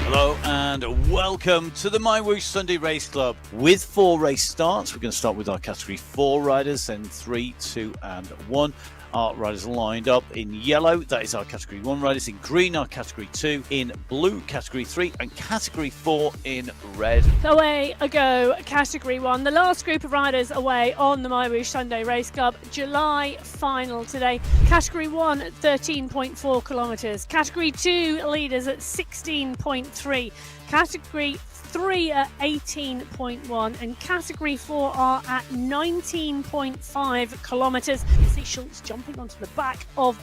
Hello and welcome to the MyWhoosh Sunday Race Club with 4 race starts. We're going to start with our Category 4 riders, then 3, 2 and 1. Our riders lined up in yellow, that is our Category 1 riders, in green our Category 2, in blue Category 3 and Category 4 in red. Away I go, Category 1, the last group of riders away on the MyWhoosh Sunday Race Club. July final today. Category 1 at 13.4 kilometres. Category 2 leaders at 16.3. Category 3 at 18.1 and Category 4 are at 19.5 kilometres. You see Schultz jumping onto the back of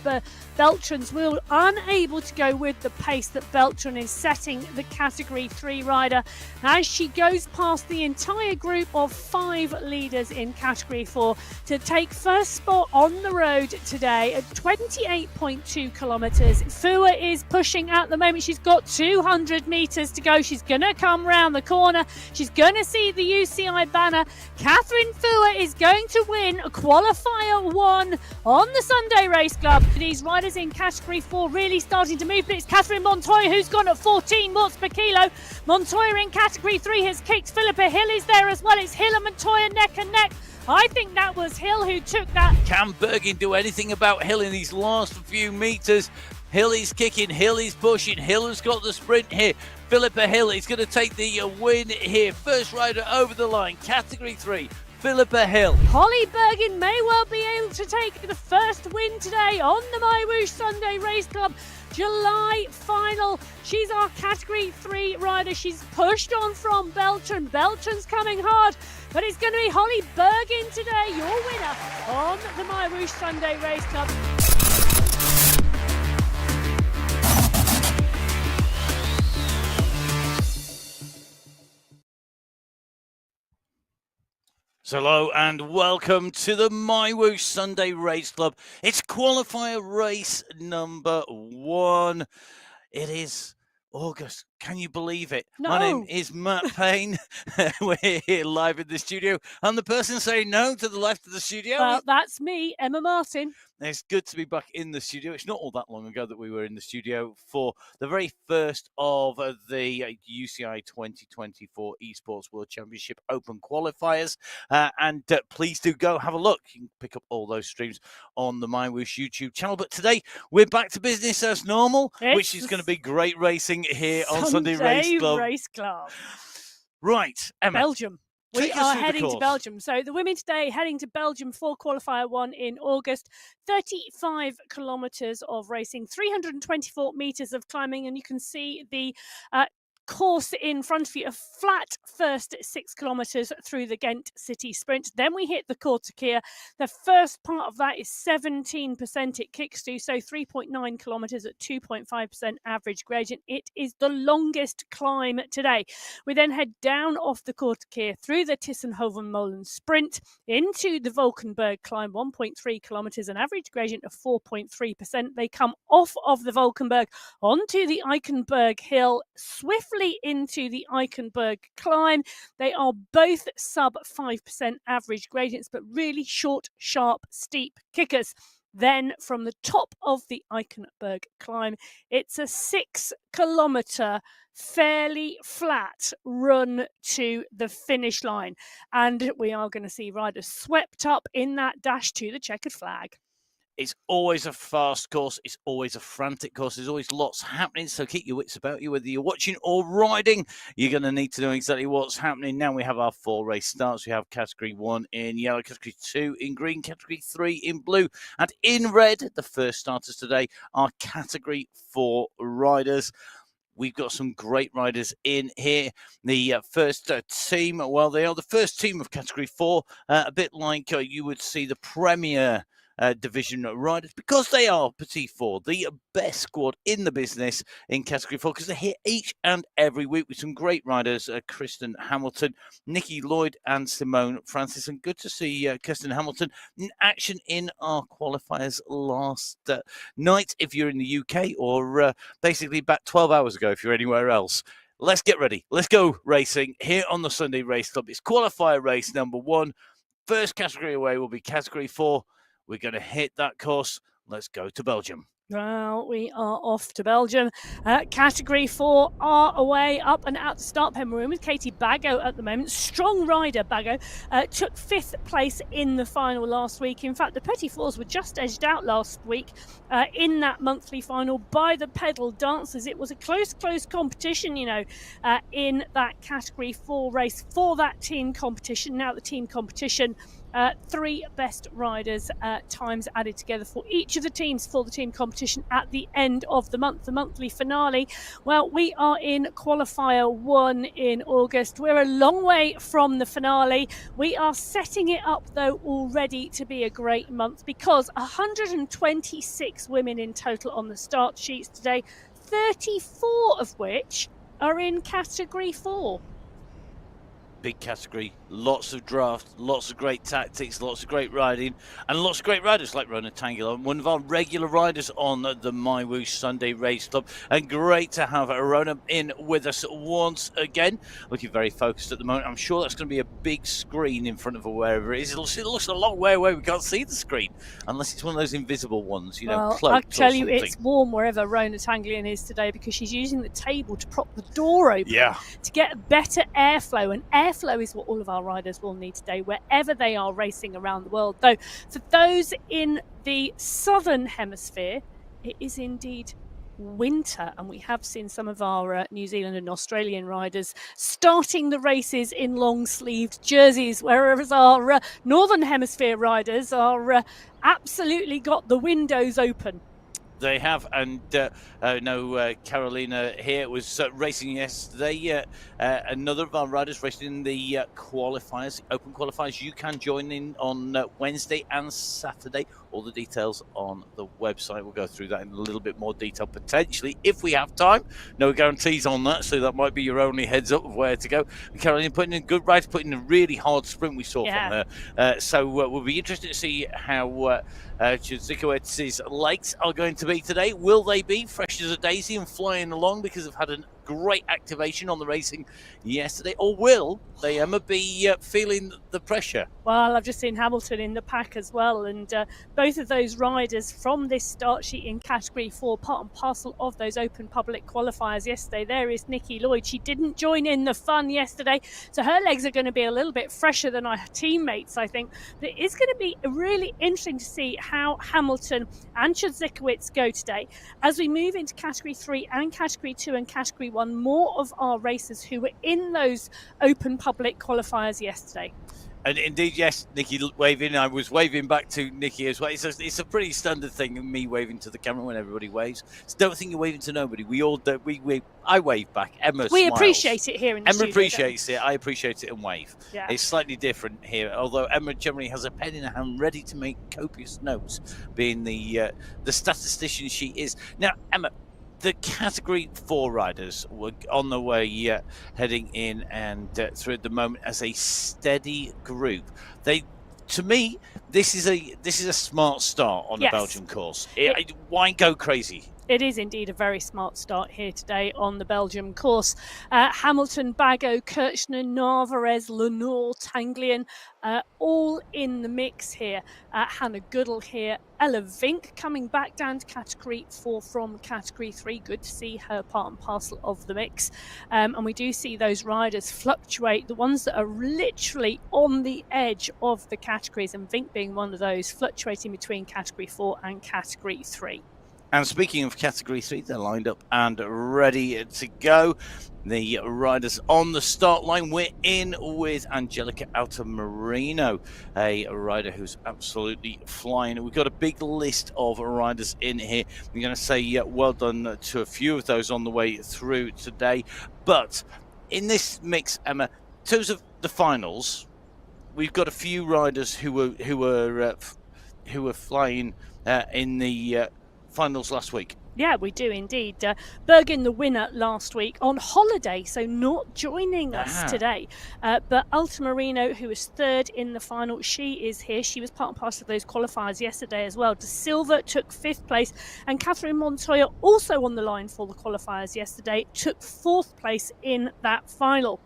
Beltran's wheel, unable to go with the pace that Beltran is setting the Category 3 rider as she goes past the entire group of 5 leaders in Category 4 to take first spot on the road today at 28.2 kilometres. Fua is pushing at the moment. She's got 200 metres to go. She's going to come round the corner. She's going to see the UCI banner. Catherine Fua is going to win a Qualifier 1 on the Sunday Race Club. These riders in Category 4 really starting to move, but it's Catherine Montoya who's gone at 14 watts per kilo. Montoya in Category 3 has kicked. Philippa Hill is there as well. It's Hill and Montoya neck and neck. I think that was Hill who took that. Can Bergin do anything about Hill in these last few metres? Hill is kicking, Hill is pushing, Hill has got the sprint here. Philippa Hill is going to take the win here. First rider over the line, Category 3, Philippa Hill. Holly Bergin may well be able to take the first win today on the MyWhoosh Sunday Race Club July final. She's our Category 3 rider. She's pushed on from Beltran. Beltran's coming hard, but it's going to be Holly Bergin today, your winner on the MyWhoosh Sunday Race Club. So hello and welcome to the MyWhoosh Sunday Race Club. It's qualifier race number 1. It is August. Can you believe it? No. My name is Matt Payne. We're here live in the studio. And the person saying no to the left of the studio. Well, that's me, Emma Martin. It's good to be back in the studio. It's not all that long ago that we were in the studio for the very first of the UCI 2024 Esports World Championship Open qualifiers. And please do go have a look. You can pick up all those streams on the MyWhoosh YouTube channel. But today we're back to business as normal, which is going to be great racing here on Sunday Race Club. Right, Emma. Belgium. We are heading to Belgium. So the women today heading to Belgium for Qualifier 1 in August. 35 kilometres of racing, 324 metres of climbing, and you can see the course in front of you, a flat first 6 kilometres through the Ghent City Sprint. Then we hit the Kortekeer. The first part of that is 17% it kicks to, so 3.9 kilometres at 2.5% average gradient. It is the longest climb today. We then head down off the Kortekeer through the Tissenhoven-Molen Sprint into the Valkenburg climb, 1.3 kilometres, an average gradient of 4.3%. They come off of the Valkenburg onto the Eichenberg Hill, swiftly into the Eichenberg climb. They are both sub 5% average gradients, but really short, sharp, steep kickers. Then from the top of the Eichenberg climb, it's a 6 kilometre fairly flat run to the finish line. And we are going to see riders swept up in that dash to the checkered flag. It's always a fast course. It's always a frantic course. There's always lots happening. So keep your wits about you. Whether you're watching or riding, you're going to need to know exactly what's happening. Now we have our 4 race starts. We have Category 1 in yellow, Category 2 in green, Category 3 in blue. And in red, the first starters today are Category 4 riders. We've got some great riders in here. The first team, well, they are the first team of Category 4, a bit like you would see the Premier Division riders, because they are Petit 4, the best squad in the business in Category 4, because they're here each and every week with some great riders, Kristen Hamilton, Nikki Lloyd and Simone Francis. And good to see Kristen Hamilton in action in our qualifiers last night if you're in the UK, or basically back 12 hours ago if you're anywhere else. Let's get ready. Let's go racing here on the Sunday Race Club. It's qualifier race number 1. First category away will be Category 4. We're going to hit that course. Let's go to Belgium. Well, we are off to Belgium. Category 4 are away, up and out to start pen. We're in with Katie Bago at the moment. Strong rider, Bago. Took 5th place in the final last week. In fact, the Petit Fours were just edged out last week in that monthly final by the pedal dancers. It was a close competition, in that Category 4 race for that team competition. Now the team competition, 3 best riders, times added together for each of the teams for the team competition at the end of the month, the monthly finale. Well, we are in qualifier 1 in August. We're a long way from the finale. We are setting it up, though, already to be a great month, because 126 women in total on the start sheets today, 34 of which are in Category 4. Big category, lots of draft, lots of great tactics, lots of great riding, and lots of great riders like Rona Tangula, one of our regular riders on the MyWhoosh Sunday Race Club. And great to have Rona in with us once again. Looking very focused at the moment. I'm sure that's going to be a big screen in front of her wherever it is. It looks a long way away. We can't see the screen unless it's one of those invisible ones, cloaked. I tell you, it's warm wherever Rona Tanglian is today, because she's using the table to prop the door open to get better airflow. And airflow is what all of our riders will need today, wherever they are racing around the world. Though for those in the southern hemisphere, it is indeed winter, and we have seen some of our New Zealand and Australian riders starting the races in long-sleeved jerseys, whereas our northern hemisphere riders are absolutely got the windows open. They have, and Carolina here was racing yesterday. Another of our riders racing in the qualifiers, the open qualifiers. You can join in on Wednesday and Saturday. All the details on the website. We'll go through that in a little bit more detail, potentially, if we have time. No guarantees on that, so that might be your only heads up of where to go. And Carolina putting in a good ride, putting in a really hard sprint we saw from her. So we'll be interested to see how Chizikowicz's legs are going to be today. Will they be fresh as a daisy and flying along because they've had a great activation on the racing yesterday, or will they, Emma, be feeling the pressure? Well, I've just seen Hamilton in the pack as well, and both of those riders from this start sheet in Category 4, part and parcel of those open public qualifiers yesterday. There is Nikki Lloyd. She didn't join in the fun yesterday, so her legs are going to be a little bit fresher than our teammates, I think. But it is going to be really interesting to see how Hamilton and Chizikowicz go today. As we move into Category 3 and Category 2 and Category 1, more of our racers who were in those open public qualifiers yesterday. And indeed, yes, Nikki waving. I was waving back to Nikki as well. It's a pretty standard thing, me waving to the camera when everybody waves. So don't think you're waving to nobody. We all do. I wave back. Emma smiles. Appreciate it here in the Emma studio. appreciates it. I appreciate it and wave. Yeah. It's slightly different here, although Emma generally has a pen in her hand ready to make copious notes, being the statistician she is. Now, Emma, the Category 4 riders were on the way heading in and through at the moment as a steady group. To me, this is a smart start on the Belgian course. Why go crazy? It is indeed a very smart start here today on the Belgium course. Hamilton, Bago, Kirchner, Narvaez, Lenoir, Tanglian, all in the mix here. Hannah Goodall here. Ella Vink coming back down to Category 4 from Category 3. Good to see her part and parcel of the mix. And we do see those riders fluctuate, the ones that are literally on the edge of the categories, and Vink being one of those, fluctuating between Category 4 and Category 3. And speaking of Category 3, they're lined up and ready to go. The riders on the start line. We're in with Angelica Altamirano, a rider who's absolutely flying. We've got a big list of riders in here. I'm going to say well done to a few of those on the way through today. But in this mix, Emma, in terms of the finals, we've got a few riders who were flying in the finals last week. Yeah, we do indeed. Bergen, the winner last week, on holiday, so not joining us today. But Altamirano, who was third in the final, she is here. She was part and parcel of those qualifiers yesterday as well. De Silva took 5th place, and Catherine Montoya, also on the line for the qualifiers yesterday, took 4th place in that final.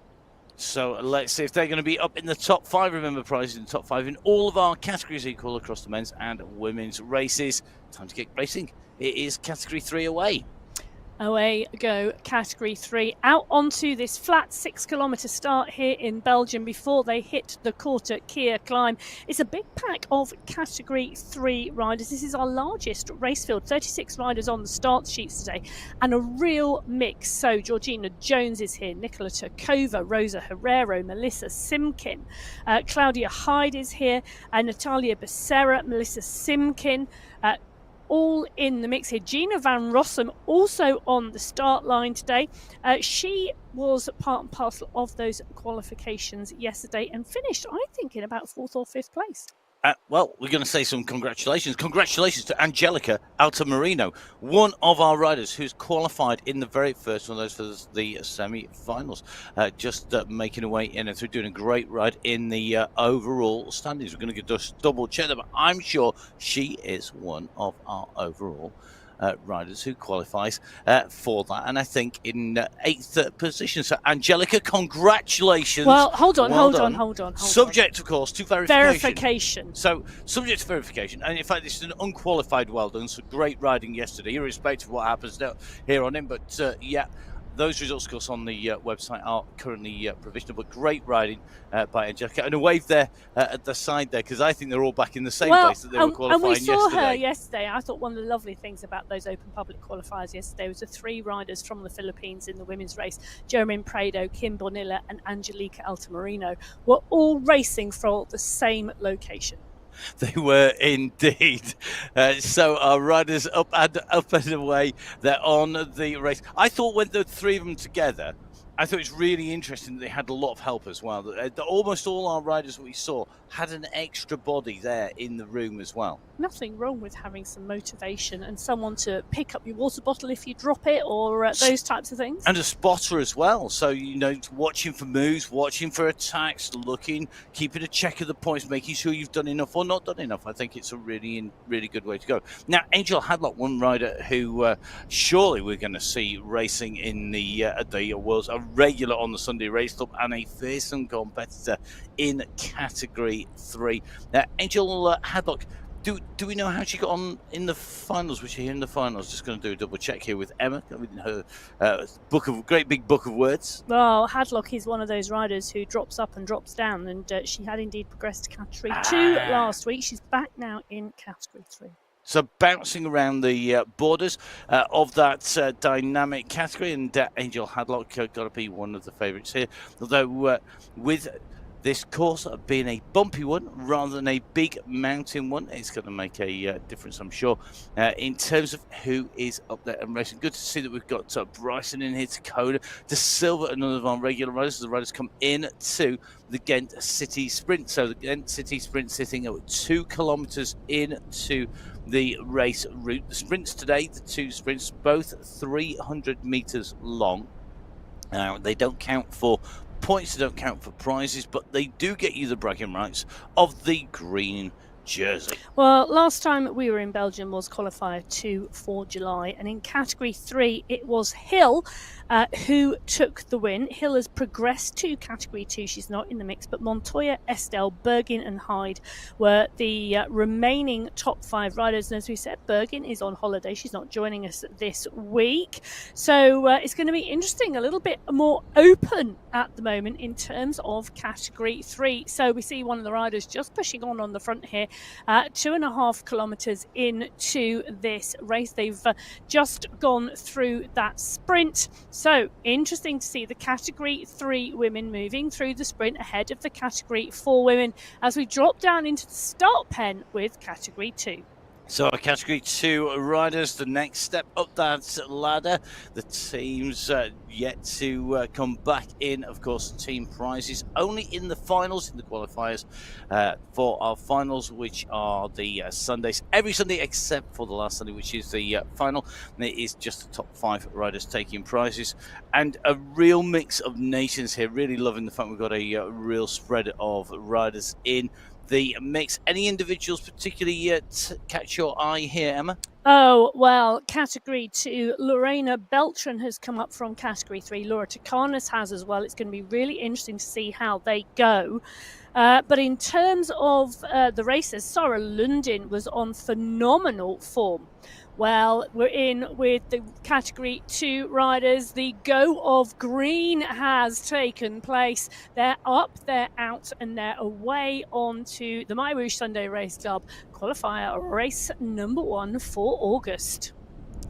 So let's see if they're going to be up in the top 5. Remember, prizes in the top 5 in all of our categories equal across the men's and women's races. Time to get racing. It is Category 3 away. Away go Category 3 out onto this flat 6-kilometre start here in Belgium before they hit the Korte Kier climb. It's a big pack of Category 3 riders. This is our largest race field, 36 riders on the start sheets today, and a real mix. So Georgina Jones is here, Nicola Turkova, Rosa Herrero, Melissa Simkin, Claudia Hyde is here, Natalia Becerra, Melissa Simkin, all in the mix here. Gina Van Rossum also on the start line today. She was part and parcel of those qualifications yesterday and finished, I think, in about 4th or 5th place. Well, we're going to say some congratulations. Congratulations to Angelica Altamirano, one of our riders who's qualified in the very first one of those for the semi-finals. Just making her way in and through, doing a great ride in the overall standings. We're going to just double check that, but I'm sure she is one of our overall riders who qualifies for that, and I think in 8th position. So Angelica, congratulations. Well, hold on. Subject, of course, to verification. Verification. So subject to verification, and in fact this is an unqualified well done. So great riding yesterday, irrespective of what happens here on in, but yeah, those results, of course, on the website are currently provisional, but great riding by Angelica. And a wave there at the side there, because I think they're all back in the same place that they were qualifying yesterday. And we saw her yesterday. I thought one of the lovely things about those open public qualifiers yesterday was the 3 riders from the Philippines in the women's race, Jermaine Prado, Kim Bonilla and Angelica Altamirano, were all racing for the same location. They were indeed. So our riders up and away. They're on the race. I thought when the 3 of them together, I thought it was really interesting that they had a lot of help as well. Almost all our riders we saw had an extra body there in the room as well. Nothing wrong with having some motivation and someone to pick up your water bottle if you drop it, or those types of things. And a spotter as well. So, watching for moves, watching for attacks, keeping a check of the points, making sure you've done enough or not done enough. I think it's a really good way to go. Now, Angel Hadlock, one rider who surely we're going to see racing in the Worlds, a regular on the Sunday Race Club and a fearsome competitor in Category 3. Now, Angel Hadlock, do we know how she got on in the finals? Was she in the finals? Just going to do a double check here with Emma. Her great big book of words. Well, Hadlock is one of those riders who drops up and drops down, and she had indeed progressed to Category 2 last week. She's back now in Category 3. So bouncing around the borders of that dynamic category, and Angel Hadlock got to be one of the favourites here. Although with this course being a bumpy one rather than a big mountain one, it's going to make a difference, I'm sure, in terms of who is up there and racing. Good to see that we've got Bryson in here, Dakota, De Silva, and none of our regular riders. The riders come in to the Ghent City Sprint. So the Ghent City Sprint sitting at 2 kilometres into the race route. The sprints today, the 2 sprints, both 300 metres long. Now, they don't count for points, they don't count for prizes, but they do get you the bragging rights of the green Jersey. Well, last time we were in Belgium was qualifier 2 for July, and in category 3 it was Hill who took the win. Hill has progressed to category 2. She's not in the mix, but Montoya, Estelle, Bergin and Hyde were the remaining top 5 riders. And as we said, Bergin is on holiday. She's not joining us this week. So it's going to be interesting, a little bit more open at the moment in terms of category 3. So we see one of the riders just pushing on the front here, 2.5 kilometres into this race. They've just gone through that sprint. So interesting to see the category 3 women moving through the sprint ahead of the category 4 women as we drop down into the start pen with category 2. So category 2 riders, the next step up that ladder. The teams yet to come back in. Of course, team prizes only in the finals, in the qualifiers for our finals, which are the Sundays. Every Sunday except for the last Sunday, which is the final. And it is just the top 5 riders taking prizes. And a real mix of nations here. Really loving the fact we've got a real spread of riders in the mix. Any individuals particularly catch your eye here, Emma? Oh, well, category 2, Lorena Beltran has come up from category 3. Laura Takanas has as well. It's going to be really interesting to see how they go. But in terms of the races, Sarah Lundin was on phenomenal form. Well, we're in with the category 2 riders. The go of green has taken place. They're up, they're out, and they're away onto the MyWhoosh Sunday Race Club qualifier race number 1 for August.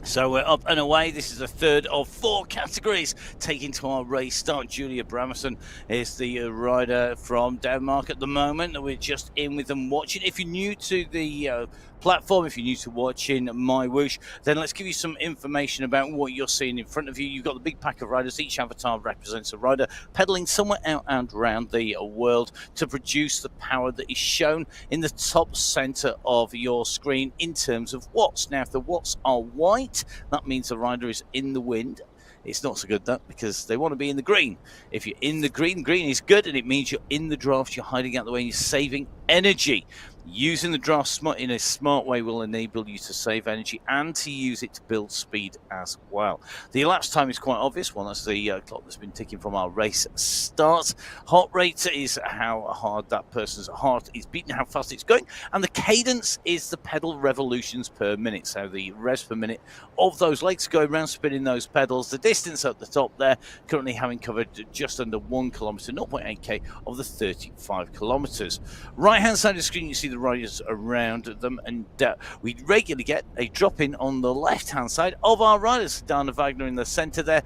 So we're up and away. This is the third of 4 categories taking to our race start. Julia Bramerson is the rider from Denmark at the moment. We're just in with them watching. If you're new to the platform, if you're new to watching MyWhoosh, then let's give you some information about what you're seeing in front of you. You've got the big pack of riders. Each avatar represents a rider pedaling somewhere out and around the world to produce the power that is shown in the top center of your screen in terms of watts. Now, if the watts are white, that means the rider is in the wind. It's not so good, that, because they want to be in the green. If you're in the green, green is good, and it means you're in the draft, you're hiding out the way, and you're saving energy. Using the draft in a smart way will enable you to save energy and to use it to build speed as well. The elapsed time is quite obvious. Well, that's the clock that's been ticking from our race start. Heart rate is how hard that person's heart is beating, how fast it's going. And the cadence is the pedal revolutions per minute. So the revs per minute of those legs going around spinning those pedals. The distance at the top there, currently having covered just under 1 kilometre, 0.8k of the 35 kilometres. Right-hand side of the screen, you see the riders around them, and we regularly get a drop in on the left hand side of our riders. Dana Wagner in the centre there,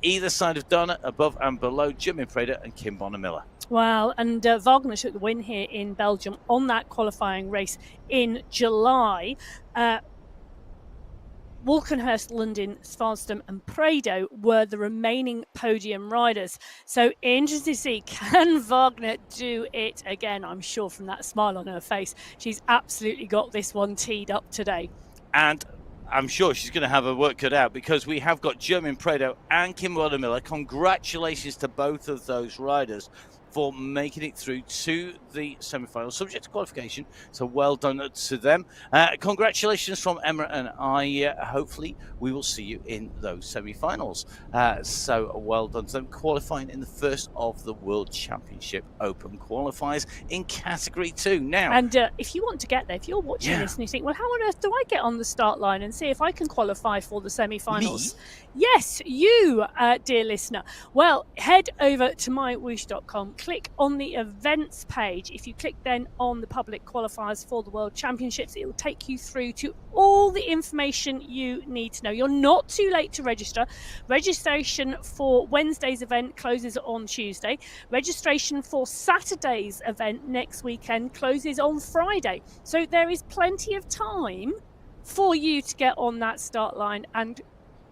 either side of Dana, above and below Jimin Prada and Kim Bonner-Miller. Wow, and Wagner took the win here in Belgium on that qualifying race in July. Walkenhurst, Lundin, Svarstam and Prado were the remaining podium riders. So interesting to see, can Wagner do it again? I'm sure from that smile on her face, she's absolutely got this one teed up today. And I'm sure she's going to have her work cut out, because we have got Jimin Prado and Kim Bonner-Miller. Congratulations to both of those riders for making it through to the semi-final, subject to qualification. So well done to them. Congratulations from Emma and I. Hopefully we will see you in those semi-finals. So well done to them, qualifying in the first of the World Championship Open qualifiers in category 2. Now, and if you want to get there, if you're watching this and you think, well, how on earth do I get on the start line and see if I can qualify for the semi-finals? Yes, you, dear listener. Well, head over to mywhoosh.com, click on the events page. If you click then on the public qualifiers for the World Championships, it will take you through to all the information you need to know. You're not too late to register. Registration for Wednesday's event closes on Tuesday. Registration for Saturday's event next weekend closes on Friday. So there is plenty of time for you to get on that start line and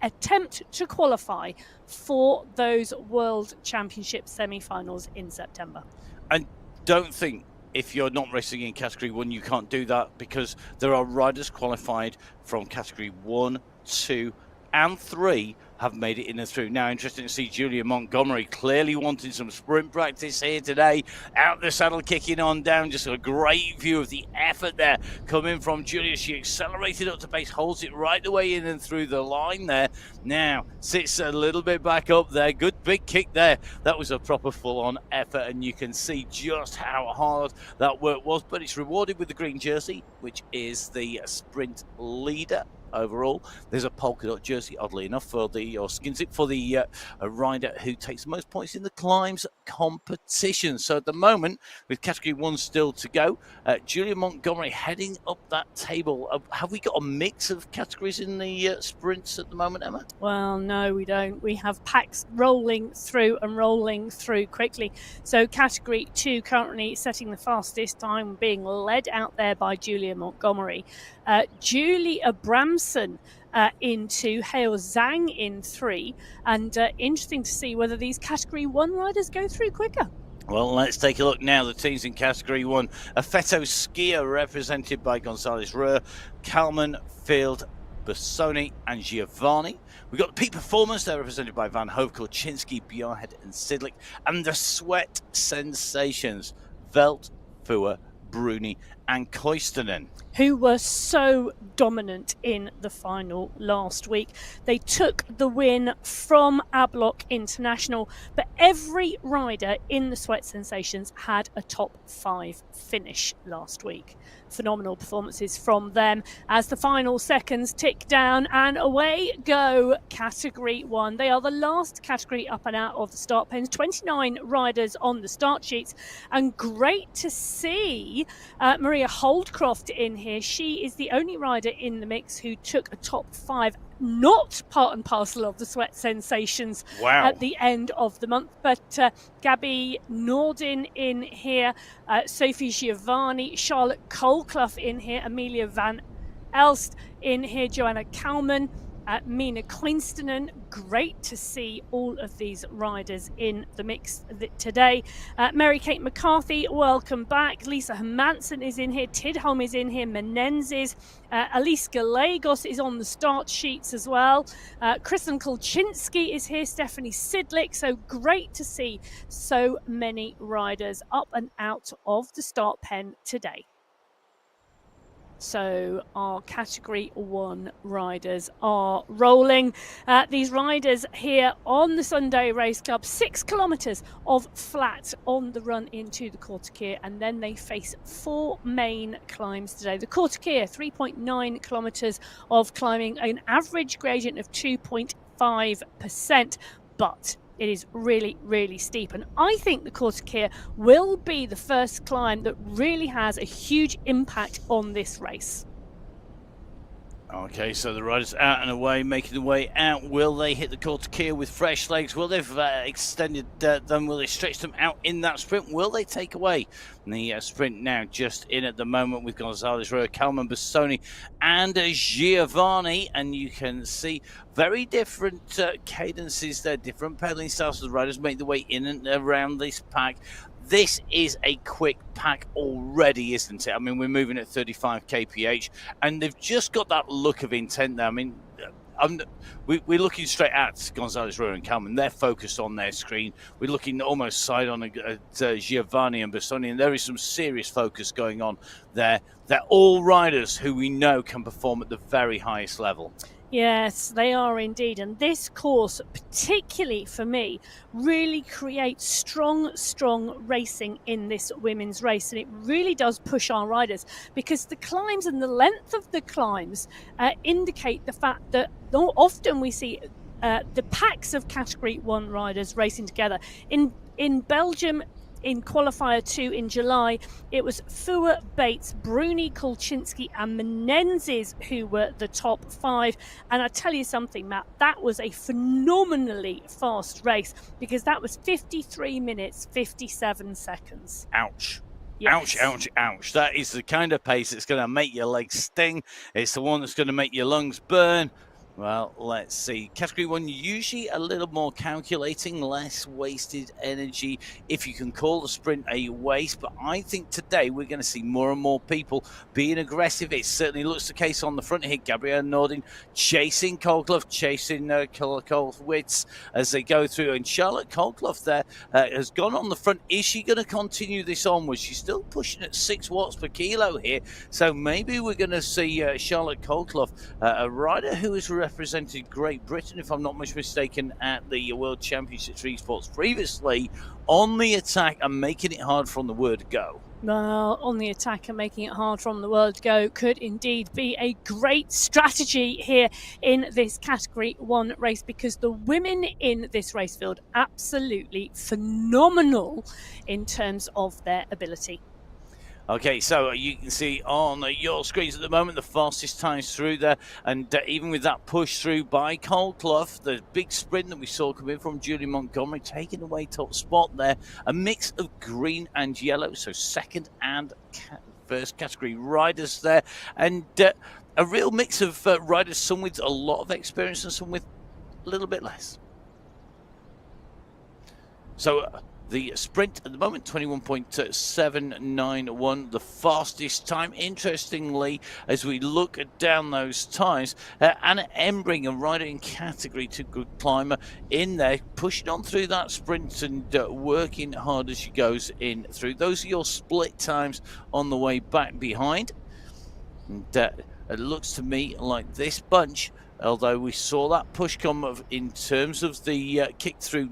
attempt to qualify for those World Championship semi-finals in September. And don't think if you're not racing in category 1 you can't do that, because there are riders qualified from category 1, 2 and 3 have made it in and through. Now, interesting to see Julia Montgomery clearly wanting some sprint practice here today. Out the saddle, kicking on down. Just a great view of the effort there coming from Julia. She accelerated up to pace, holds it right the way in and through the line there. Now, sits a little bit back up there. Good big kick there. That was a proper full-on effort, and you can see just how hard that work was. But it's rewarded with the green jersey, which is the sprint leader overall. There's a polka dot jersey, oddly enough, for the rider who takes the most points in the climbs competition. So at the moment, with category 1 still to go, Julia Montgomery heading up that table. Have we got a mix of categories in the sprints at the moment, Emma? Well, no, we don't. We have packs rolling through quickly. So category 2 currently setting the fastest time, being led out there by Julia Montgomery. Julie Abramson in 2, Heo Zhang in 3, and interesting to see whether these category 1 riders go through quicker. Well, let's take a look now. The teams in category 1. Affetto Skier represented by Gonzalez Ruhr, Kalman, Field, Bassoni and Giovanni. We've got the peak performance. They're represented by Van Hove, Kolczynski, Bjarhead and Sidlik. And the sweat sensations, Velt, Fua, Bruni and Koistonen, who were so dominant in the final last week. They took the win from Ablock International, but every rider in the Sweat Sensations had a top 5 finish last week. Phenomenal performances from them as the final seconds tick down, and away go category 1. They are the last category up and out of the start pens. 29 riders on the start sheets, and great to see Maria Holdcroft in here. She is the only rider in the mix who took a top 5, not part and parcel of the Sweat Sensations at the end of the month. But Gabby Nordin in here, Sophie Giovanni, Charlotte Colclough in here, Amelia Van Elst in here, Joanna Kalman, Mina Koinstonen. Great to see all of these riders in the mix today. Mary-Kate McCarthy, welcome back. Lisa Hermansen is in here. Tidholm is in here. Menenzes. Elise Gallegos is on the start sheets as well. Kristen Kolczynski is here. Stephanie Sidlik. So great to see so many riders up and out of the start pen today. So our category 1 riders are rolling. These riders here on the Sunday Race Club, 6 kilometres of flat on the run into the Kortekeer, and then they face 4 main climbs today. The Kortekeer, 3.9 kilometres of climbing, an average gradient of 2.5%, but it is really, really steep. And I think the Kortekeer will be the first climb that really has a huge impact on this race. Okay, so the riders out and away, making the way out. Will they hit the Kortekeer with fresh legs? Will they extended them? Will they stretch them out in that sprint? Will they take away the sprint now just in at the moment with Gonzalez Ruhr, Kalman, Bassoni and Giovanni? And you can see very different cadences there, different pedaling styles as the riders make the way in and around this pack. This is a quick pack already, isn't it? I mean, we're moving at 35 kph, and they've just got that look of intent there. I mean, we're looking straight at Gonzalez Ruhr and Kalman. They're focused on their screen. We're looking almost side on at Giovanni and Bassoni, and there is some serious focus going on there. They're all riders who we know can perform at the very highest level. Yes, they are indeed. And this course, particularly for me, really creates strong racing in this women's race. And it really does push our riders, because the climbs and the length of the climbs indicate the fact that often we see the packs of Category 1 riders racing together. In Belgium, in Qualifier 2 in July, it was Fua, Bates, Bruni, Kolczynski and Menenzes who were the top 5. And I tell you something, Matt, that was a phenomenally fast race, because that was 53 minutes, 57 seconds. Ouch. Yes. Ouch. That is the kind of pace that's going to make your legs sting. It's the one that's going to make your lungs burn. Well, let's see. Category 1, usually a little more calculating, less wasted energy, if you can call the sprint a waste. But I think day, we're going to see more and more people being aggressive. It certainly looks the case on the front here. Gabrielle Nordin chasing Colclough, chasing Colwitz as they go through. And Charlotte Colclough there has gone on the front. Is she going to continue this onwards? She's still pushing at 6 watts per kilo here. So maybe we're going to see Charlotte Colclough, a rider who has represented Great Britain, if I'm not much mistaken, at the World Championships for Esports previously, on the attack and making it hard from the word go. Well, on the attack and making it hard from the word go could indeed be a great strategy here in this Category 1 race, because the women in this race field absolutely phenomenal in terms of their ability. Okay, so you can see on your screens at the moment the fastest times through there, and even with that push through by Colclough, the big sprint that we saw come in from Julie Montgomery, taking away top spot there, a mix of green and yellow, so second and first category riders there, and a real mix of riders, some with a lot of experience and some with a little bit less. So the sprint at the moment, 21.791, the fastest time. Interestingly, as we look down those times, Anna Embring, a rider in Category 2 good climber, in there, pushing on through that sprint and working hard as she goes in through. Those are your split times on the way back behind. And it looks to me like this bunch, although we saw that push come in terms of the kick through,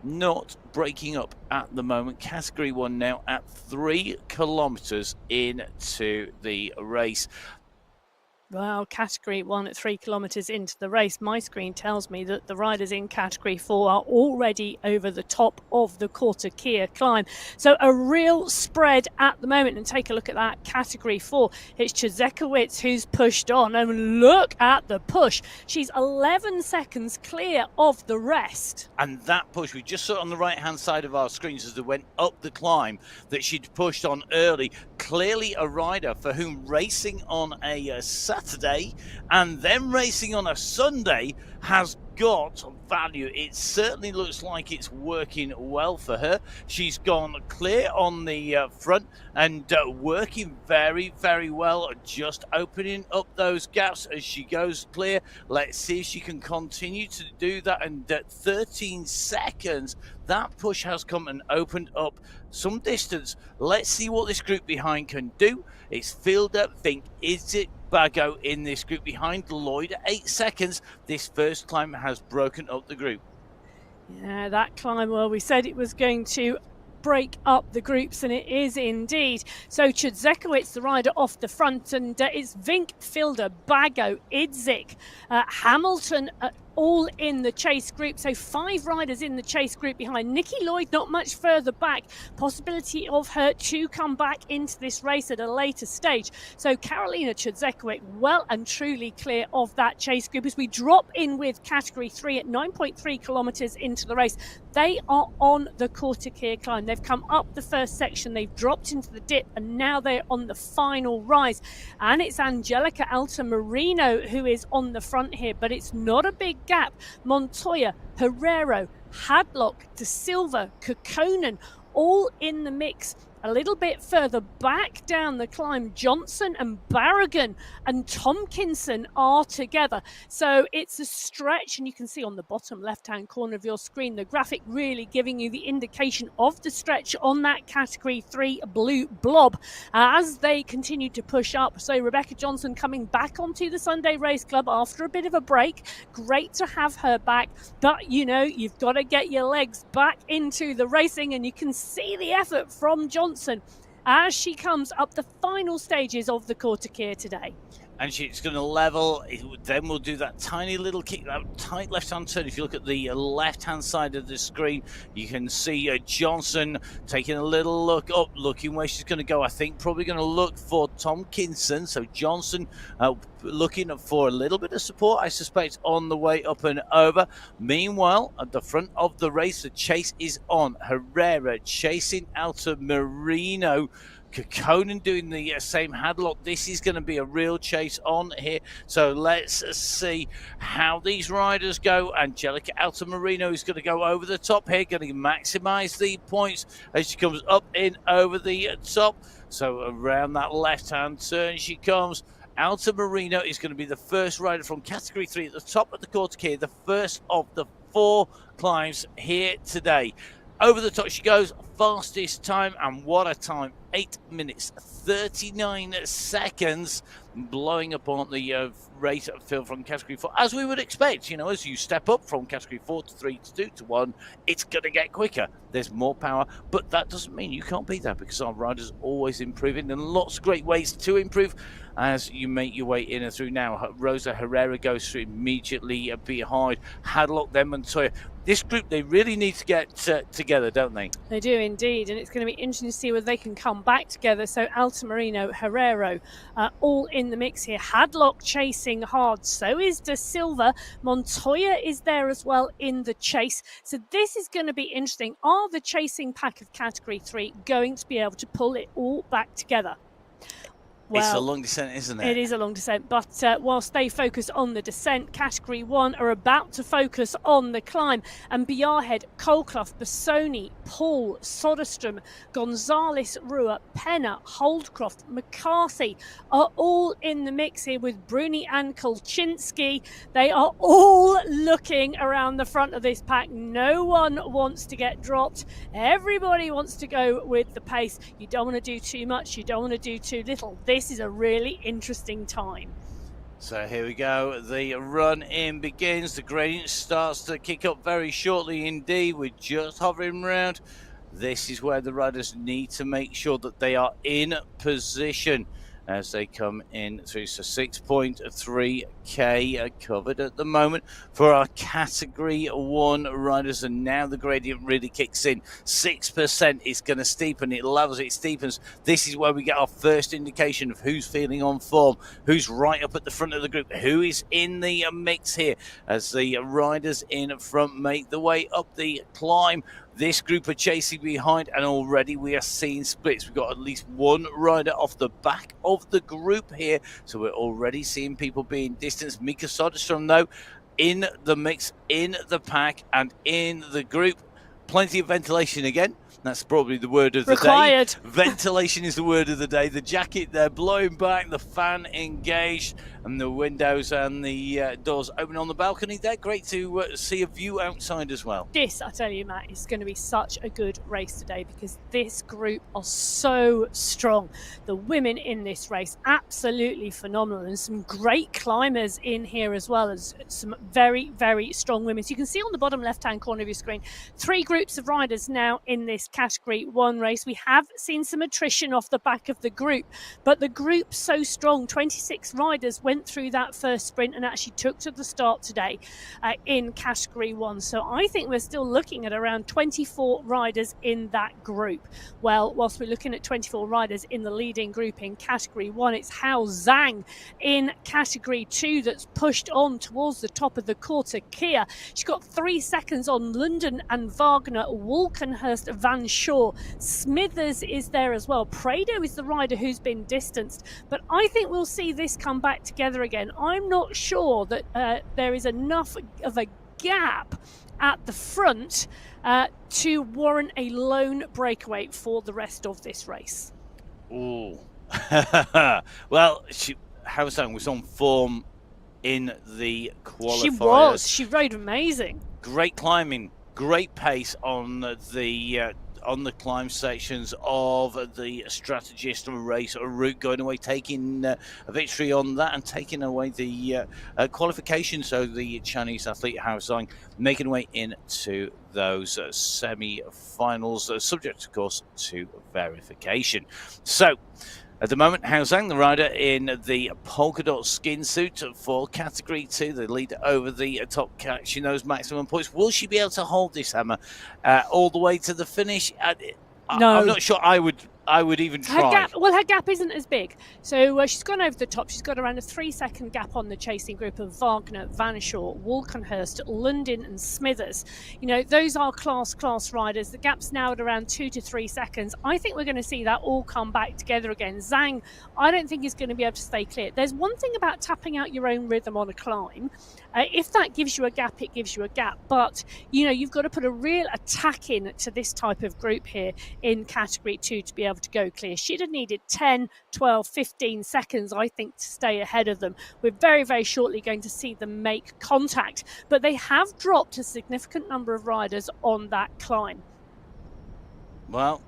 not breaking up at the moment. Category 1 now at 3 kilometers into the race. Well, Category 1 at 3 kilometres into the race, my screen tells me that the riders in Category 4 are already over the top of the Quarter Kia climb. So a real spread at the moment. And take a look at that Category 4. It's Chizekowicz who's pushed on. And look at the push. She's 11 seconds clear of the rest. And that push, we just saw it on the right-hand side of our screens as they went up the climb, that she'd pushed on early. Clearly a rider for whom racing on a Saturday and then racing on a Sunday has got value. It certainly looks like it's working well for her. She's gone clear on the front and working very, very well, just opening up those gaps as she goes clear. Let's see if she can continue to do that. And at 13 seconds, that push has come and opened up some distance. Let's see what this group behind can do. It's Fielder, Vink, Izik, Bago in this group behind Lloyd at 8 seconds. This first climb has broken up the group. Yeah, that climb, well, we said it was going to break up the groups, and it is indeed. So Chizekowicz, the rider off the front, and it's Vink, Fielder, Bago, Idzik, Hamilton, all in the chase group. So 5 riders in the chase group behind. Nikki Lloyd not much further back. Possibility of her to come back into this race at a later stage. So Karolina Chizekowicz well and truly clear of that chase group. As we drop in with Category 3 at 9.3 kilometres into the race, they are on the Quarter Kia climb. They've come up the first section, they've dropped into the dip, and now they're on the final rise. And it's Angelica Altamirano who is on the front here, but it's not a big gap. Montoya, Herrero, Hadlock, De Silva, Kokkonen, all in the mix. A little bit further back down the climb, Johnson and Barragan and Tomkinson are together. So it's a stretch, and you can see on the bottom left-hand corner of your screen the graphic really giving you the indication of the stretch on that Category 3 blue blob as they continue to push up. So Rebecca Johnson coming back onto the Sunday Race Club after a bit of a break. Great to have her back, but you know, you've got to get your legs back into the racing, and you can see the effort from Johnson as she comes up the final stages of the Quarter Kia today. And she's going to level, then we'll do that tiny little kick, that tight left-hand turn. If you look at the left-hand side of the screen, you can see Johnson taking a little look up, looking where she's going to go. I think probably going to look for Tomkinson. So Johnson looking for a little bit of support, I suspect, on the way up and over. Meanwhile, at the front of the race, the chase is on. Herrera chasing Altamirano. Kekkonen doing the same headlock. This is going to be a real chase on here. So let's see how these riders go. Angelica Altamirano is going to go over the top here, going to maximize the points as she comes up in over the top. So around that left-hand turn she comes. Altamirano is going to be the first rider from Category 3 at the top of the quarter here, the first of the 4 climbs here today. Over the top she goes, fastest time, and what a time, 8 minutes 39 seconds, blowing up on the rate of field from Category 4, as we would expect. As you step up from Category 4 to 3 to 2 to 1, it's going to get quicker. There's more power, but that doesn't mean you can't beat that, because our riders are always improving, and lots of great ways to improve as you make your way in and through. Now, Rosa Herrera goes through immediately behind Hadlock, then Montoya. This group, they really need to get together, don't they? They do indeed, and it's going to be interesting to see whether they can come back together. So Altamirano, Herrero, all in the mix here. Hadlock chasing hard, so is De Silva. Montoya is there as well in the chase. So this is going to be interesting. Are the chasing pack of Category 3 going to be able to pull it all back together? Well, it's a long descent, isn't it? It is a long descent, but whilst they focus on the descent, Category 1 are about to focus on the climb. And Bjarhead, Colclough, Bassoni, Paul, Soderstrom, Gonzalez, Rua, Penna, Holdcroft, McCarthy are all in the mix here with Bruni and Kolczynski. They are all looking around the front of this pack. No one wants to get dropped. Everybody wants to go with the pace. You don't want to do too much. You don't want to do too little. This is a really interesting time. So here we go. The run in begins. The gradient starts to kick up very shortly indeed. We're just hovering around. This is where the riders need to make sure that they are in position as they come in through. So 6.3k covered at the moment for our Category 1 riders, and now the gradient really kicks in. 6% is going to steepen. It levels, it steepens. This is where we get our first indication of who's feeling on form, who's right up at the front of the group, who is in the mix here as the riders in front make the way up the climb. This group are chasing behind, and already we are seeing splits. We've got at least one rider off the back of the group here, so we're already seeing people being distanced. Mika Soderstrom, though, in the mix, in the pack, and in the group. Plenty of ventilation again. That's probably the word of the Required. day. Ventilation is the word of the day. The jacket there blowing back, the fan engaged, and the windows and the doors open on the balcony. They're great to see a view outside as well. This, I tell you, Matt, is going to be such a good race today because this group are so strong. The women in this race, absolutely phenomenal, and some great climbers in here as well as some very, very strong women. So you can see on the bottom left-hand corner of your screen, 3 groups of riders now in this Category 1 race. We have seen some attrition off the back of the group, but the group's so strong. 26 riders went through that first sprint and actually took to the start today in Category 1. So I think we're still looking at around 24 riders in that group. Well, whilst we're looking at 24 riders in the leading group in Category 1, it's Hao Zhang in Category 2 that's pushed on towards the top of the quarter Kia. She's got 3 seconds on London and Wagner, Walkenhurst, Van Shaw. Smithers is there as well. Prado is the rider who's been distanced, but I think we'll see this come back together again. I'm not sure that there is enough of a gap at the front to warrant a lone breakaway for the rest of this race. Ooh. Well, Hao Zhang was on form in the qualifiers. She was. She rode amazing. Great climbing, great pace on the climb sections of the strategist race route, going away, taking a victory on that and taking away the qualification. So the Chinese athlete Hao Zhang making way into those semi-finals, subject of course to verification. So at the moment, Hao Zhang, the rider in the polka dot skin suit for Category 2, the leader over the top cat. She knows maximum points. Will she be able to hold this hammer all the way to the finish? No. I'm not sure I would I would even try. Her gap isn't as big. So she's gone over the top. She's got around a 3-second gap on the chasing group of Wagner, Vanishaw, Walkenhurst, Lundin and Smithers. You know, those are class riders. The gap's now at around 2 to 3 seconds. I think we're going to see that all come back together again. Zhang, I don't think is going to be able to stay clear. There's one thing about tapping out your own rhythm on a climb. If that gives you a gap, it gives you a gap. But, you know, you've got to put a real attack in to this type of group here in category 2 to be able to go clear. She'd have needed 10, 12, 15 seconds, I think, to stay ahead of them. We're very, very shortly going to see them make contact. But they have dropped a significant number of riders on that climb. Well,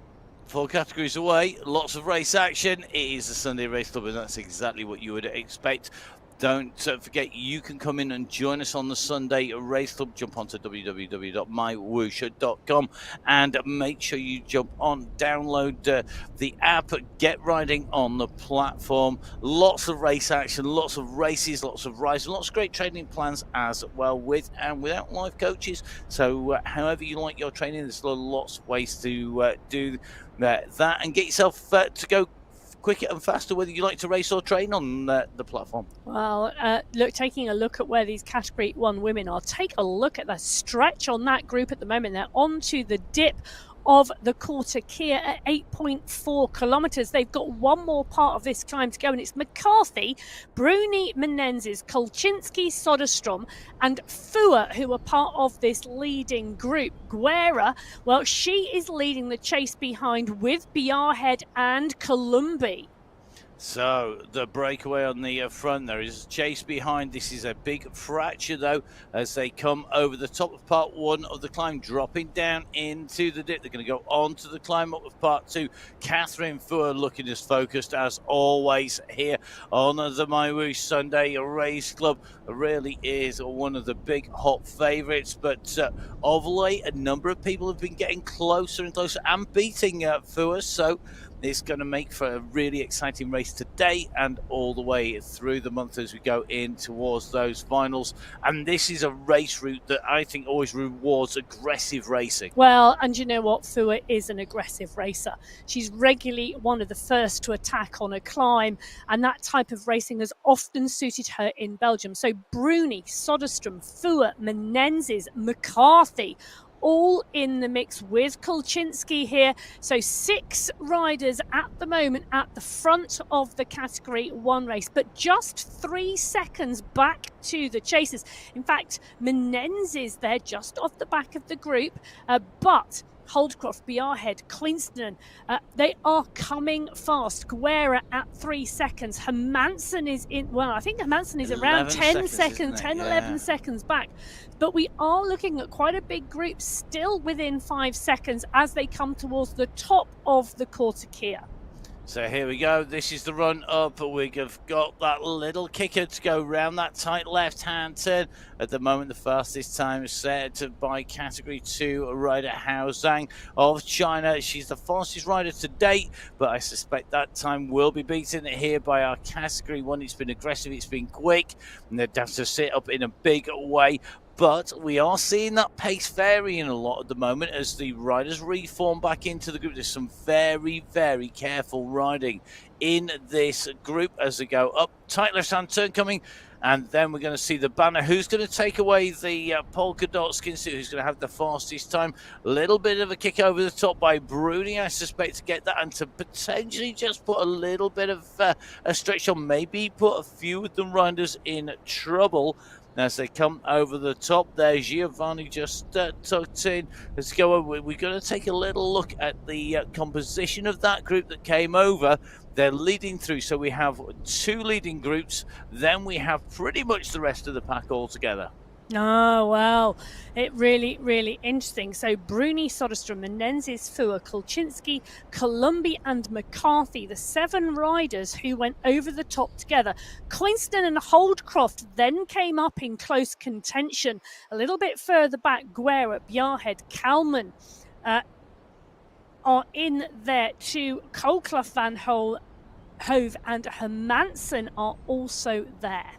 4 categories away, lots of race action. It is a Sunday Race Club, and that's exactly what you would expect. Don't forget, you can come in and join us on the Sunday Race Club. Jump onto www.mywhoosh.com and make sure you jump on, download the app, get riding on the platform. Lots of race action, lots of races, lots of rides, lots of great training plans as well, with and without live coaches. So however you like your training, there's lots of ways to do that and get yourself to go quicker and faster, whether you like to race or train on the platform. Well, look, taking a look at where these category 1 women are, take a look at the stretch on that group at the moment. They're onto the dip of the Quarter Kia at 8.4 kilometres. They've got one more part of this climb to go, and it's McCarthy, Bruni, Menendez, Kolczynski, Soderstrom and Fua who are part of this leading group. Guerra, well, she is leading the chase behind with Biarhead and Columbi. So the breakaway on the front, there is a chase behind. This is a big fracture though, as they come over the top of part 1 of the climb, dropping down into the dip. They're going to go on to the climb up of part 2. Catherine Fua looking as focused as always here on the MyWhoosh Sunday Race Club. Really is one of the big hot favourites, but of late a number of people have been getting closer and closer and beating Fua, so it's going to make for a really exciting race today and all the way through the month as we go in towards those finals. And this is a race route that I think always rewards aggressive racing. Well, and you know what? Fua is an aggressive racer. She's regularly one of the first to attack on a climb, and that type of racing has often suited her in Belgium. So Bruni, Soderstrom, Fua, Menendez, McCarthy, all in the mix with Kolczynski here. So 6 riders at the moment at the front of the category 1 race, but just 3 seconds back to the chasers. In fact, Menendez there just off the back of the group, but Holdcroft, Biarhead, Queenston, they are coming fast. Guerra at 3 seconds. Hermansen is in, well, I think Hermansen is around 10 seconds, 10, yeah. 11 seconds back. But we are looking at quite a big group still within 5 seconds as they come towards the top of the Quarter Kia. So here we go. This is the run up. We've got that little kicker to go round that tight left-hand turn. At the moment, the fastest time is set by category 2 rider Hao Zhang of China. She's the fastest rider to date, but I suspect that time will be beaten here by our category 1. It's been aggressive, it's been quick, and they'd have to sit up in a big way. But we are seeing that pace varying a lot at the moment as the riders reform back into the group. There's some very, very careful riding in this group as they go up. Tight left-hand turn coming. And then we're going to see the banner. Who's going to take away the polka dot skin suit? Who's going to have the fastest time? A little bit of a kick over the top by Bruni, I suspect, to get that and to potentially just put a little bit of a stretch on. Maybe put a few of the riders in trouble as they come over the top. There, Giovanni just tucked in. Let's go over. We're going to take a little look at the composition of that group that came over. They're leading through, so we have 2 leading groups. Then we have pretty much the rest of the pack all together. Oh, wow. It really, really interesting. So Bruni, Soderstrom, Menendez, Fua, Kolczynski, Columbi and McCarthy, the 7 riders who went over the top together. Queenston and Holdcroft then came up in close contention. A little bit further back, Guerra, Biarhead, Kalman are in there too. Kolclough, Van Hove and Hermansen are also there.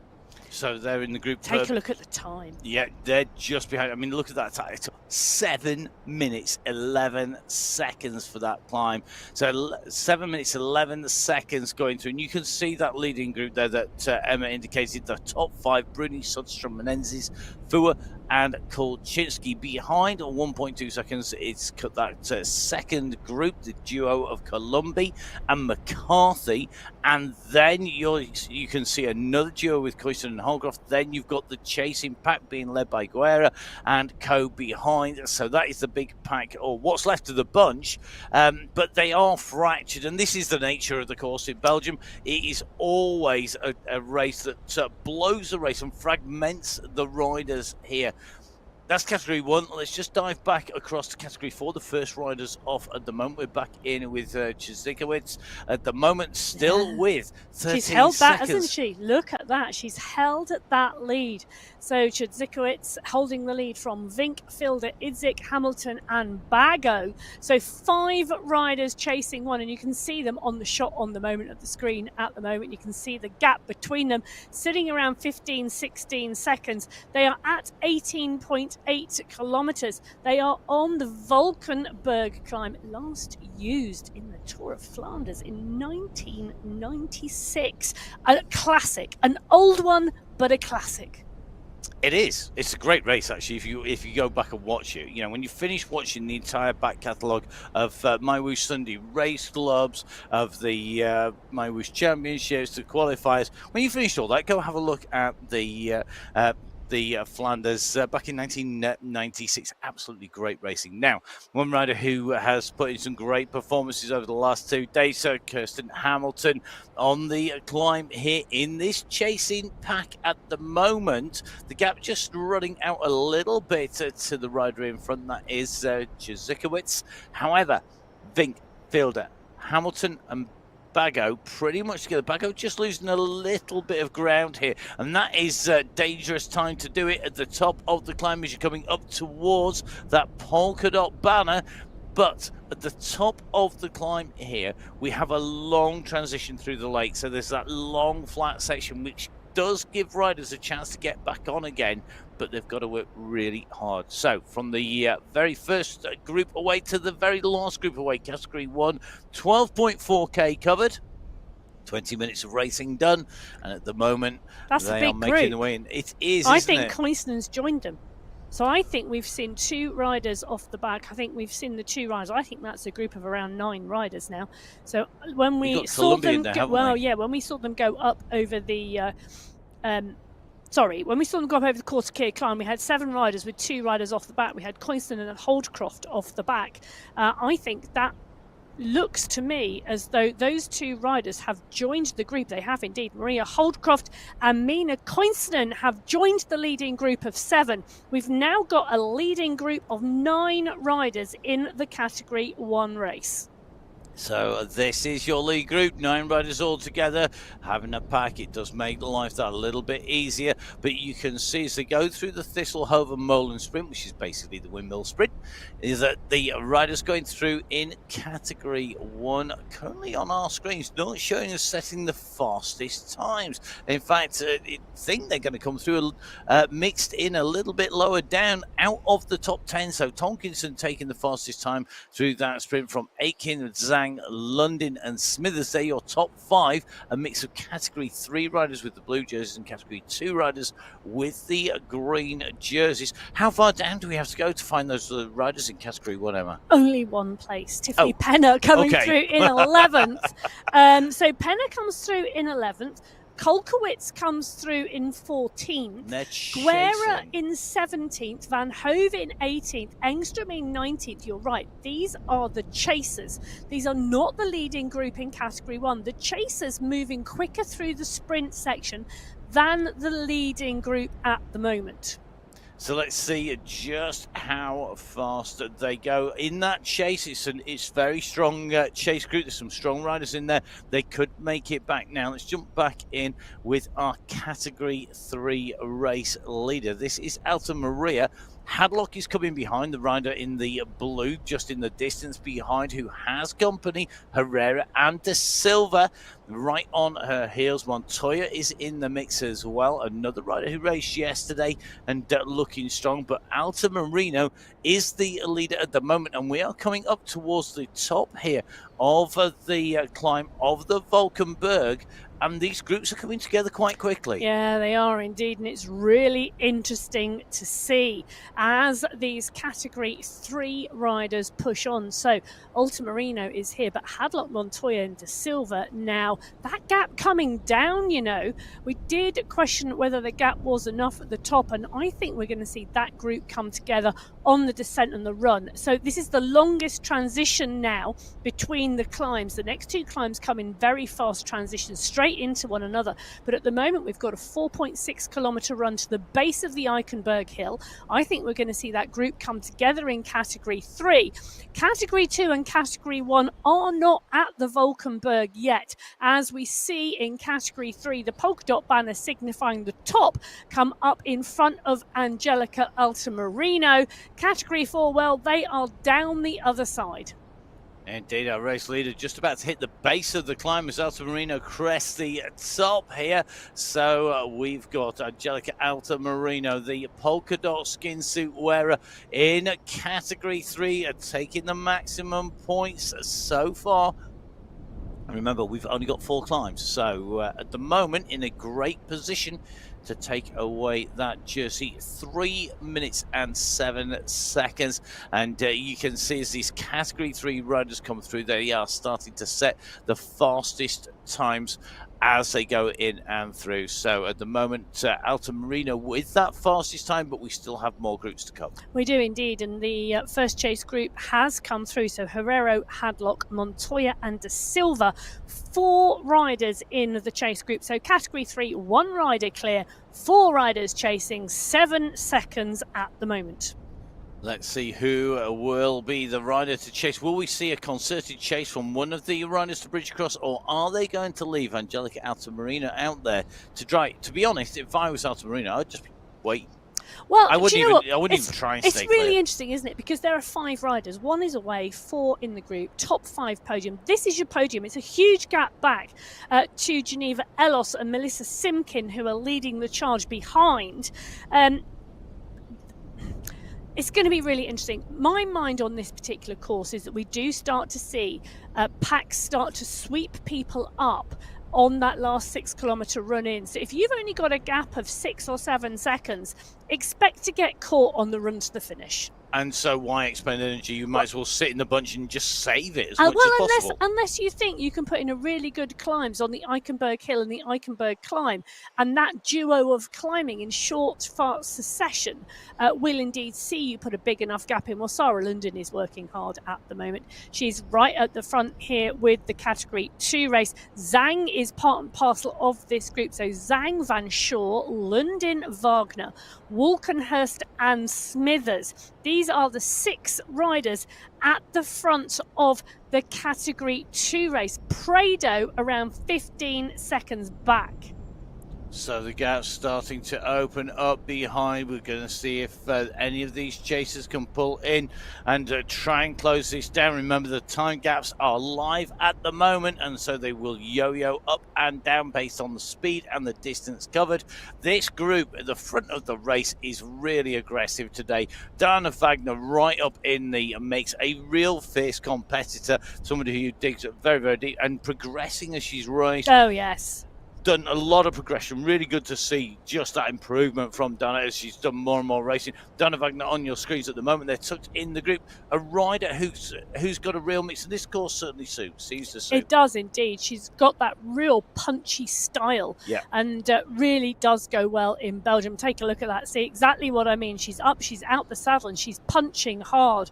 So they're in the group. Take a look at the time. Yeah, they're just behind. I mean, look at that time. It's 7 minutes, 11 seconds for that climb. So 7 minutes, 11 seconds going through. And you can see that leading group there that Emma indicated, the top 5, Bruni, Sundstrom, Menezes, Fua and Kolczynski. Behind 1.2 seconds, it's that second group, the duo of Columbi and McCarthy. And then you can see another duo with Coyson and Holcroft. Then you've got the chasing pack being led by Guerra and Co behind. So that is the big pack, or what's left of the bunch. But they are fractured, and this is the nature of the course in Belgium. It is always a race that blows the race and fragments the riders here. That's Category 1. Let's just dive back across to Category 4. The first riders off at the moment. We're back in with Chizikowicz at the moment, still with 13 She's held that, seconds. hasn't she? Look at that. She's held that lead. So Chizikowicz holding the lead from Vink, Filder, Idzik, Hamilton and Bago. So 5 riders chasing one, and you can see them on the shot on the moment of the screen at the moment. You can see the gap between them sitting around 15, 16 seconds. They are at 18.8 kilometres. They are on the Valkenburg climb, last used in the Tour of Flanders in 1996. A classic, an old one, but a classic. It is. It's a great race, actually. If you go back and watch it, when you finish watching the entire back catalogue of MyWhoosh Sunday race clubs, of the MyWhoosh Championships, the qualifiers, when you finish all that, go have a look at the Flanders back in 1996. Absolutely great racing. Now, one rider who has put in some great performances over the last 2 days, Kirsten Hamilton, on the climb here in this chasing pack at the moment. The gap just running out a little bit to the rider in front. That is Chizikowicz. However, Vink, Fielder, Hamilton and Bago pretty much together. Bago just losing a little bit of ground here, and that is a dangerous time to do it at the top of the climb as you're coming up towards that polka dot banner. But at the top of the climb here, we have a long transition through the lake, so there's that long flat section which does give riders a chance to get back on again, but they've got to work really hard. So from the very first group away to the very last group away, Category 1, 12.4k covered, 20 minutes of racing done, and at the moment they are making the way in. It is, I think Koisenen's joined them. So I think we've seen 2 riders off the back. I think we've seen the 2 riders. I think that's a group of around 9 riders now. So when we saw them when we saw them go up over the when we saw them go up over the Corsica climb, we had 7 riders with 2 riders off the back. We had Koisenen and Holdcroft off the back. I think that looks to me as though those 2 riders have joined the group. They have indeed. Maria Holdcroft and Mina Koinsinen have joined the leading group of 7. We've now got a leading group of 9 riders in the Category 1 race. So this is your lead group, 9 riders all together, having a pack. It does make life that a little bit easier, but you can see as they go through the Thistlehoven Molen Sprint, which is basically the windmill sprint, is that the riders going through in Category 1, currently on our screens, not showing us setting the fastest times. In fact, I think they're going to come through mixed in a little bit lower down out of the top 10. So Tomkinson taking the fastest time through that sprint from Aitken, Zhang, London and Smithers. They're your top 5, a mix of Category 3 riders with the blue jerseys and Category 2 riders with the green jerseys. How far down do we have to go to find those riders in Category 1, Emma? Only one place. Tiffany Penner coming through in 11th. So Penner comes through in 11th. Kolkowitz comes through in 14th, Guerra in 17th, Van Hove in 18th, Engstrom in 19th. You're right, these are the chasers. These are not the leading group in Category 1. The chasers moving quicker through the sprint section than the leading group at the moment. So let's see just how fast they go in that chase. It's very strong chase group. There's some strong riders in there. They could make it back now. Let's jump back in with our Category 3 race leader. This is Alta Maria. Hadlock is coming behind, the rider in the blue, just in the distance behind, who has company. Herrera and De Silva right on her heels. Montoya is in the mix as well, another rider who raced yesterday and looking strong. But Alta Marino is the leader at the moment, and we are coming up towards the top here of the climb of the Valkenberg. And these groups are coming together quite quickly. Yeah, they are indeed. And it's really interesting to see as these Category 3 riders push on. So Ultimarino is here, but Hadlock, Montoya and De Silva now. That gap coming down, you know. We did question whether the gap was enough at the top, and I think we're going to see that group come together on the descent and the run. So this is the longest transition now between the climbs. The next two climbs come in very fast transitions straight into one another. But at the moment, we've got a 4.6 kilometre run to the base of the Eichenberg Hill. I think we're going to see that group come together in Category 3. Category 2 and Category 1 are not at the Valkenberg yet. As we see in Category 3, the polka dot banner signifying the top come up in front of Angelica Altamarino. Category 4, well, they are down the other side. Indeed, our race leader just about to hit the base of the climb as Altamarino crests the top here. So we've got Angelica Altamarino, the polka dot skin suit wearer in Category 3, taking the maximum points so far. And remember, we've only got 4 climbs, so at the moment in a great position to take away that jersey. 3 minutes and 7 seconds. And you can see as these Category 3 riders come through, they are starting to set the fastest times as they go in and through. So at the moment, Altamarino with that fastest time, but we still have more groups to come. We do indeed, and the first chase group has come through. So Herrero, Hadlock, Montoya and De Silva, 4 riders in the chase group. So Category 3, 1 rider clear, 4 riders chasing, 7 seconds at the moment. Let's see who will be the rider to chase. Will we see a concerted chase from one of the riders to bridge across, or are they going to leave Angelica Altamarino out there to drive? To be honest, if I was Altamarino, I'd just wait. Well, I wouldn't even try and stay It's really clear. interesting, isn't it? Because there are 5 riders. 1 is away, 4 in the group, top 5 podium. This is your podium. It's a huge gap back to Geneva Ellos and Melissa Simkin, who are leading the charge behind. It's going to be really interesting. My mind on this particular course is that we do start to see packs start to sweep people up on that last 6 kilometre run in. So if you've only got a gap of 6 or 7 seconds, expect to get caught on the run to the finish. And so why expend energy? You might as well sit in the bunch and just save it as much as possible. Unless you think you can put in a really good climbs on the Eichenberg Hill and the Eichenberg climb, and that duo of climbing in short, fast succession will indeed see you put a big enough gap in. Well, Sarah London is working hard at the moment. She's right at the front here with the Category 2 race. Zhang is part and parcel of this group. So Zhang, Van Shaw, Lundin, Wagner, Walkenhurst and Smithers. These are the 6 riders at the front of the Category 2 race. Prado around 15 seconds back. So the gap's starting to open up behind. We're going to see if any of these chasers can pull in and try and close this down. Remember, the time gaps are live at the moment, and so they will yo-yo up and down based on the speed and the distance covered. This group at the front of the race is really aggressive today. Diana Wagner right up in the mix, a real fierce competitor, somebody who digs very, very deep and progressing as she's raced. Oh, yes. Done a lot of progression. Really good to see just that improvement from Dana as she's done more and more racing. Dana Wagner on your screens at the moment. They're tucked in the group. A rider who's got a real mix, and this course certainly suits. It does indeed. She's got that real punchy style, and really does go well in Belgium. Take a look at that. See exactly what I mean. She's up, she's out the saddle, and she's punching hard,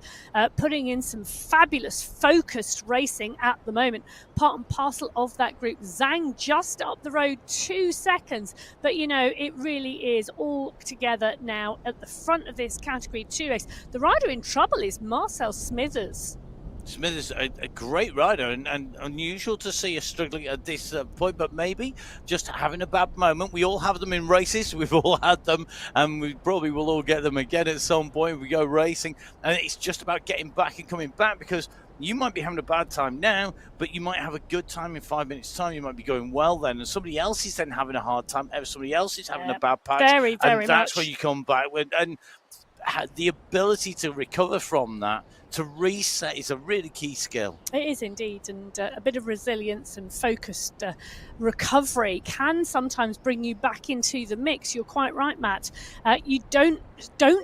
putting in some fabulous focused racing at the moment. Part and parcel of that group. Zhang just up the road road 2 seconds. But, you know, it really is all together now at the front of this Category 2 race. The rider in trouble is Marcel Smithers. Smithers, a great rider, and unusual to see us struggling at this point, but maybe just having a bad moment. We all have them in races. We've all had them, and we probably will all get them again at some point. We go racing, and it's just about getting back and coming back, because you might be having a bad time now, but you might have a good time in 5 minutes' time. You might be going well then, and somebody else is then having a hard time. Somebody else is having a bad patch. Very, very and that's much. when you come back with, and the ability to recover from that, to reset, is a really key skill. It is indeed, and a bit of resilience and focused recovery can sometimes bring you back into the mix. You're quite right, Matt. You don't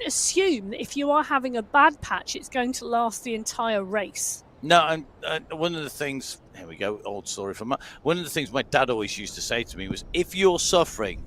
assume that if you are having a bad patch, it's going to last the entire race. No, and one of the things, here we go, old story from Matt. One of the things my dad always used to say to me was, if you're suffering,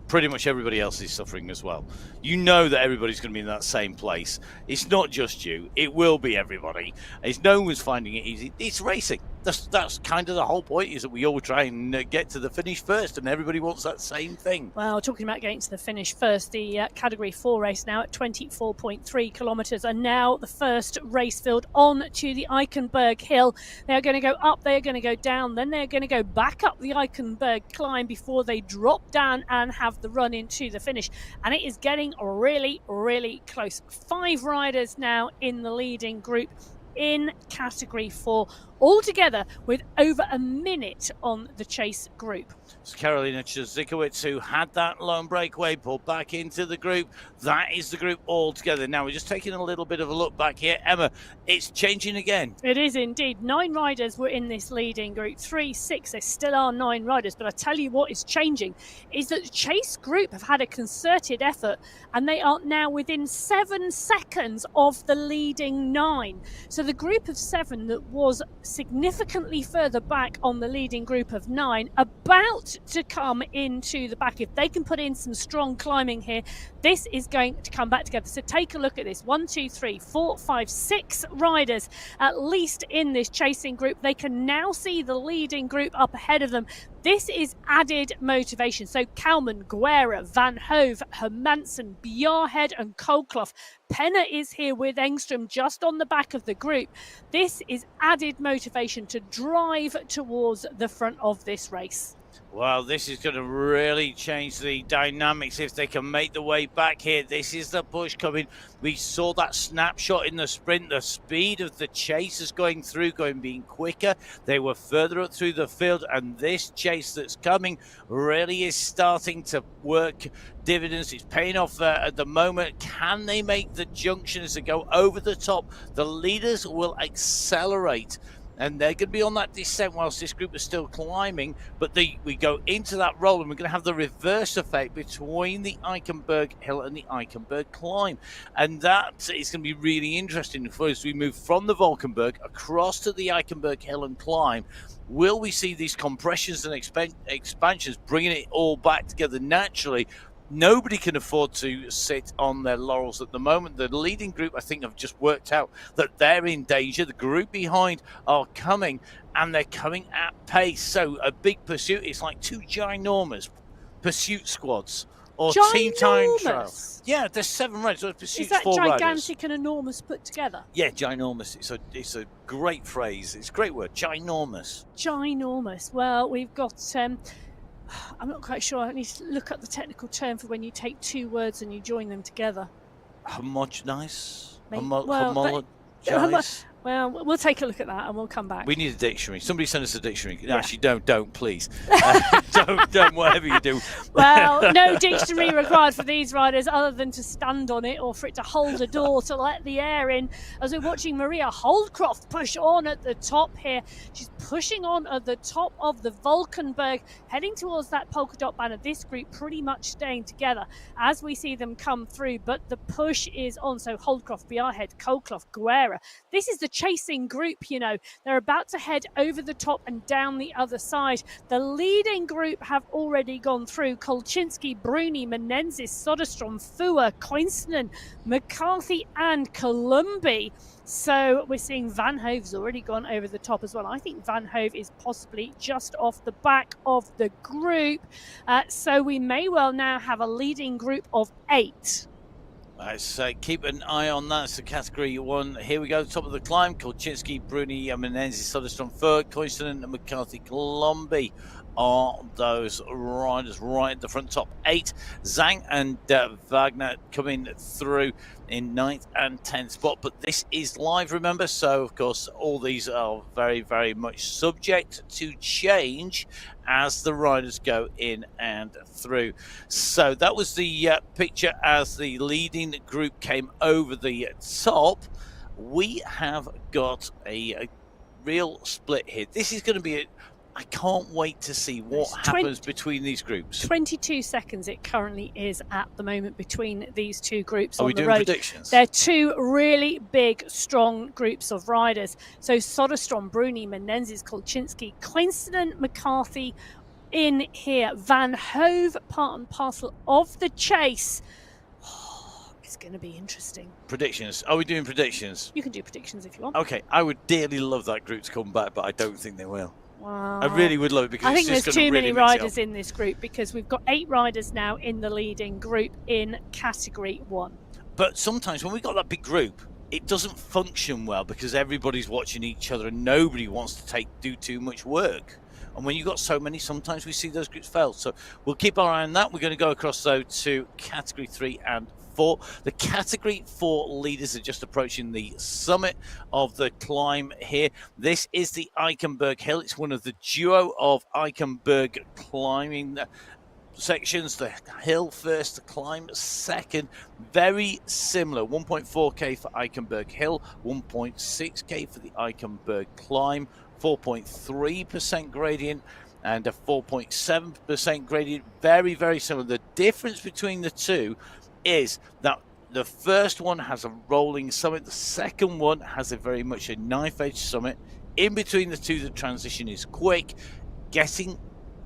pretty much everybody else is suffering as well. You know that everybody's going to be in that same place. It's not just you. It will be everybody. It's no one's finding it easy. It's racing. That's kind of the whole point, is that we all try and get to the finish first, and everybody wants that same thing. Well, talking about getting to the finish first, the Category 4 race now at 24.3 kilometres, and now the first race field on to the Eichenberg Hill. They are going to go up, they are going to go down, then they're going to go back up the Eichenberg climb before they drop down and have the run into the finish. And it is getting really, really close. 5 riders now in the leading group in Category 4, all together with over a minute on the chase group. It's Karolina Chizikowicz who had that lone breakaway, pulled back into the group. That is the group all together. Now we're just taking a little bit of a look back here. Emma, it's changing again. It is indeed. 9 riders were in this leading group. 3, 6, there still are 9 riders. But I tell you what is changing is that the chase group have had a concerted effort, and they are now within 7 seconds of the leading 9. So the group of 7 that was significantly further back on the leading group of 9, about to come into the back. If they can put in some strong climbing here, this is going to come back together. So take a look at this. 1, 2, 3, 4, 5, 6 riders at least in this chasing group. They can now see the leading group up ahead of them. This is added motivation. So Kalman, Guerra, Van Hove, Hermansen, Bjarhed and Kolkloff. Penner is here with Engstrom just on the back of the group. This is added motivation to drive towards the front of this race. Well, this is going to really change the dynamics if they can make the way back here. This is the push coming. We saw that snapshot in the sprint, the speed of the chasers going through, being quicker. They were further up through the field, and this chase that's coming really is starting to work dividends. It's paying off at the moment. Can they make the junction as they go over the top? The leaders will accelerate, and they're going to be on that descent whilst this group is still climbing. But we go into that roll, and we're going to have the reverse effect between the Eichenberg Hill and the Eichenberg climb. And that is going to be really interesting for us. We move from the Valkenberg across to the Eichenberg Hill and climb. Will we see these compressions and expansions bringing it all back together naturally? Nobody can afford to sit on their laurels at the moment. The leading group, I think, have just worked out that they're in danger. The group behind are coming, and they're coming at pace. So a big pursuit. It's like 2 ginormous pursuit squads or team time trials. Yeah, there's 7 riders. So pursuits, is that 4 gigantic riders. and enormous put together? Yeah, ginormous. It's a great phrase. It's a great word, ginormous. Ginormous. Well, we've got... I'm not quite sure. I need to look up the technical term for when you take 2 words and you join them together. Homogenize? Well, we'll take a look at that and we'll come back. We need a dictionary. Somebody send us a dictionary. Yeah. Actually, don't, please. Don't, whatever you do. Well, no dictionary required for these riders other than to stand on it or for it to hold a door to let the air in. As we're watching Maria Holdcroft push on at the top here. She's pushing on at the top of the Valkenberg, heading towards that polka dot banner. This group pretty much staying together as we see them come through, but the push is on. So Holdcroft, Bjarhed, Kolkloff, Guerra. This is the chasing group, they're about to head over the top and down the other side. The leading group have already gone through. Kolczynski, Bruni, Menenzes, Soderstrom, Fua, Koinstinen, McCarthy and Columbi. So we're seeing Van Hove's already gone over the top as well. I think Van Hove is possibly just off the back of the group. So we may well now have a leading group of 8. Let's keep an eye on that. It's the category 1. Here we go, top of the climb. Kolczynski, Bruni, Menenzes, Soderstrom, Fur, Koinstinen and McCarthy, Columbi are those riders right at the front. Top 8. Zhang and Wagner coming through in 9th and 10th spot. But this is live, remember, so of course all these are very, very much subject to change as the riders go in and through. So that was the picture as the leading group came over the top. We have got a real split here. This is going to be I can't wait to see what happens between these groups. 22 seconds it currently is at the moment between these two groups on the road. Are we doing predictions? They're two really big, strong groups of riders. So Soderstrom, Bruni, Menenzes, Kolczynski, Koinstinen, McCarthy in here. Van Hove, part and parcel of the chase. It's going to be interesting. Predictions. Are we doing predictions? You can do predictions if you want. Okay, I would dearly love that group to come back, but I don't think they will. Wow. I really would love it because I think there's too many riders in this group because we've got 8 riders now in the leading group in category 1. But sometimes when we've got that big group, it doesn't function well because everybody's watching each other and nobody wants to do too much work. And when you've got so many, sometimes we see those groups fail. So we'll keep our eye on that. We're going to go across, though, to category 3 and 4. The category 4 leaders are just approaching the summit of the climb here. This is the Eichenberg Hill. It's one of the duo of Eichenberg climbing sections. The hill first, the climb second. Very similar. 1.4k for Eichenberg Hill, 1.6k for the Eichenberg climb, 4.3% gradient and a 4.7% gradient. Very, very similar. The difference between the two is that the first one has a rolling summit. The second one has a very much a knife-edge summit. In between the two, the transition is quick. Getting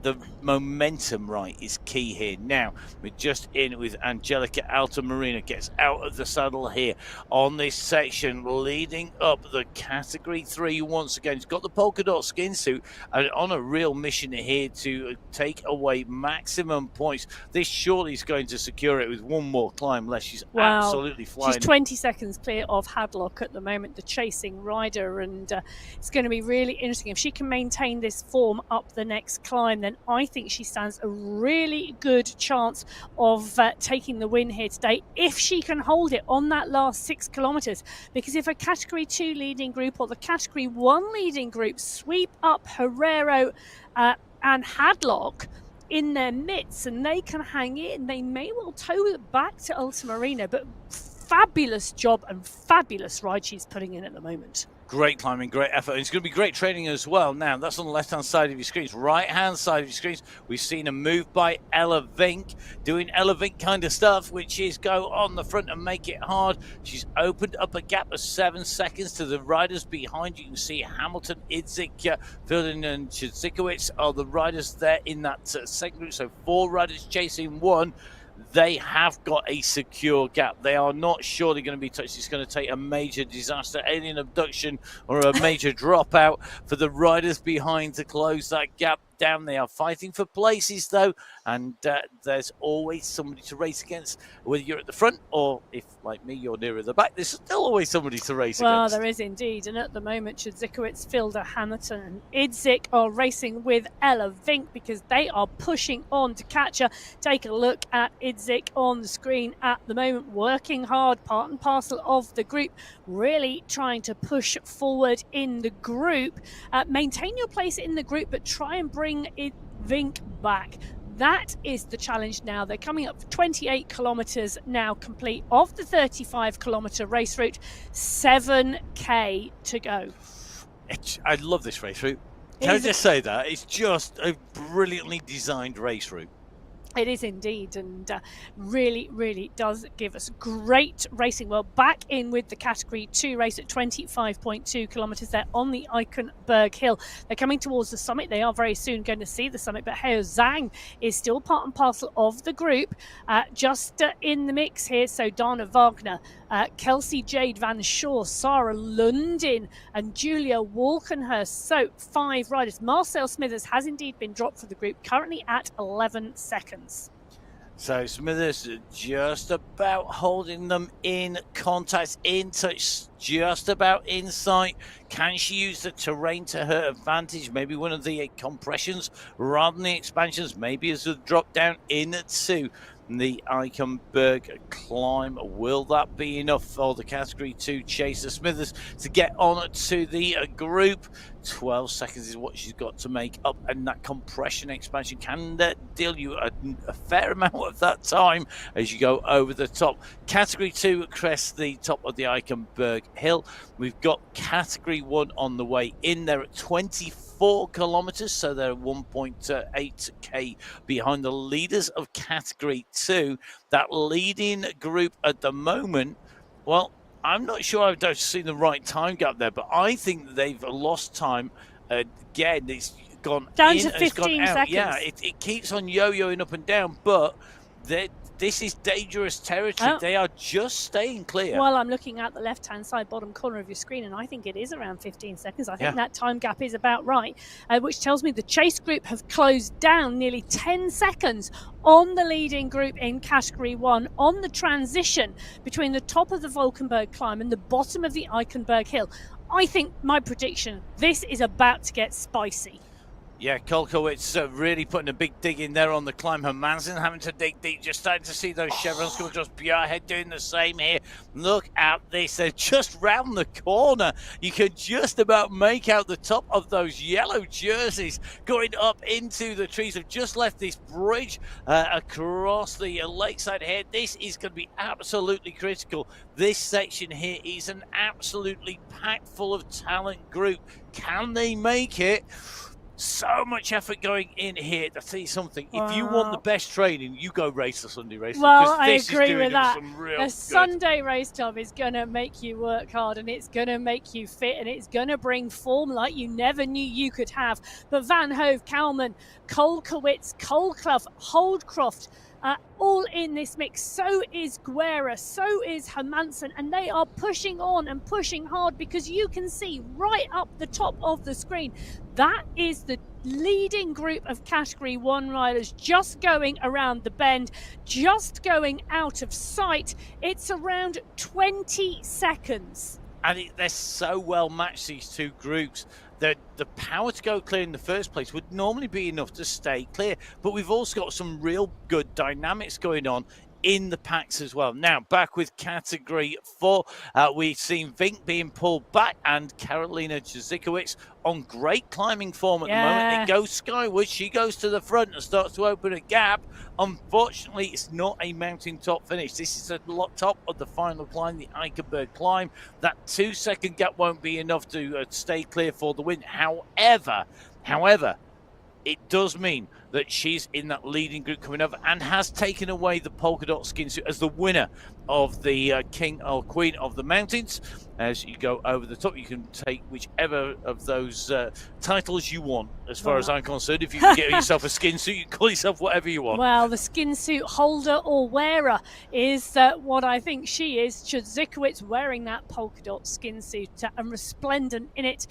the momentum right is key here. Now, we're just in with Angelica Altamarina. Gets out of the saddle here on this section, leading up the category 3 once again. She's got the polka dot skin suit and on a real mission here to take away maximum points. This surely is going to secure it with one more climb left. She's absolutely flying. She's 20 seconds clear of Hadlock at the moment, the chasing rider, and it's going to be really interesting. If she can maintain this form up the next climb, then I think she stands a really good chance of taking the win here today if she can hold it on that last 6 kilometres. Because if a category 2 leading group or the category 1 leading group sweep up Herrero and Hadlock in their midst and they can hang in, they may well tow it back to Ultimarina. But fabulous job and fabulous ride she's putting in at the moment. Great climbing, great effort. And it's going to be great training as well. Now, that's on the left-hand side of your screens. Right-hand side of your screens, we've seen a move by Ella Vink, doing Ella Vink kind of stuff, which is go on the front and make it hard. She's opened up a gap of 7 seconds to the riders behind. You can see Hamilton, Idzik, Fielding and Chizikowicz are the riders there in that second group. So 4 riders chasing 1. They have got a secure gap. They are not surely going to be touched. It's going to take a major disaster, alien abduction, or a major dropout for the riders behind to close that gap down. They are fighting for places, though, and there's always somebody to race against, whether you're at the front or, if, like me, you're nearer the back. There's still always somebody to race against. Well, there is indeed, and at the moment, Chizikowicz, Fielder, Hamilton and Idzik are racing with Ella Vink because they are pushing on to catch her. Take a look at Idzik on the screen at the moment, working hard, part and parcel of the group, really trying to push forward in the group. Maintain your place in the group, but try and bring Vink back. That is the challenge now. They're coming up 28 kilometres now complete of the 35 kilometre race route. 7k to go. I love this race route. Can I just say that? It's just a brilliantly designed race route. It is indeed, and really, really does give us great racing. Well, back in with the Category 2 race at 25.2 kilometres there on the Eichenberg Hill. They're coming towards the summit. They are very soon going to see the summit, but Heo Zhang is still part and parcel of the group, just in the mix here. So Dana Wagner, Kelsey Jade Van Shaw, Sarah Lundin and Julia Walkenhurst. So 5 riders. Marcel Smithers has indeed been dropped for the group, currently at 11 seconds. So Smithers just about holding them in contact, in touch, just about in sight. Can she use the terrain to her advantage? Maybe one of the compressions rather than the expansions. Maybe as a drop down into the Eichenberg climb. Will that be enough for the Category 2 chaser Smithers to get on to the group? 12 seconds is what she's got to make up, and that compression expansion can deal you a fair amount of that time as you go over the top. Category 2 crests the top of the Eichenberg Hill. We've got Category 1 on the way in there at 24 kilometers, so they're 1.8k behind the leaders of Category 2. That leading group at the moment, well, I'm not sure I've seen the right time gap there, but I think they've lost time again. It's gone down in to 15 and it's gone out. seconds. Yeah, it keeps on yo-yoing up and down, but this is dangerous territory. Oh. They are just staying clear. Well, I'm looking at the left-hand side bottom corner of your screen, and I think it is around 15 seconds. I think that time gap is about right, which tells me the chase group have closed down nearly 10 seconds on the leading group in Category 1 on the transition between the top of the Valkenburg climb and the bottom of the Eichenberg Hill. I think my prediction, this is about to get spicy. Yeah, Kolkowitz really putting a big dig in there on the climb. Hermansen having to dig deep, just starting to see those chevrons come across. Bjarhead doing the same here. Look at this. They're just round the corner. You can just about make out the top of those yellow jerseys going up into the trees. They've just left this bridge across the lakeside here. This is going to be absolutely critical. This section here is an absolutely packed full of talent group. Can they make it? So much effort going in here. To tell you something, if you want the best training, you go race the Sunday race. Well, I agree with that. The Sunday race job is going to make you work hard, and it's going to make you fit, and it's going to bring form like you never knew you could have. But Van Hove, Kalman, Kolkowitz, Kolclough, Holdcroft, all in this mix. So is Guerra, so is Hermansen, and they are pushing on and pushing hard, because you can see right up the top of the screen, that is the leading group of Category 1 riders just going around the bend, just going out of sight. It's around 20 seconds. And they're so well matched, these two groups. The power to go clear in the first place would normally be enough to stay clear, but we've also got some real good dynamics going on in the packs as well. Now, back with Category 4, we've seen Vink being pulled back and Karolina Jezikowicz on great climbing form at the moment. It goes skyward. She goes to the front and starts to open a gap. Unfortunately, it's not a mountaintop finish. This is the top of the final climb, the Eichenberg climb. That 2-second gap won't be enough to stay clear for the win. However, it does mean that she's in that leading group coming over and has taken away the polka dot skin suit as the winner of the King or Queen of the Mountains. As you go over the top, you can take whichever of those titles you want, as far as I'm concerned. If you can get yourself a skin suit, you can call yourself whatever you want. Well, the skin suit holder or wearer is what I think she is. Jezikowicz wearing that polka dot skin suit and resplendent in it.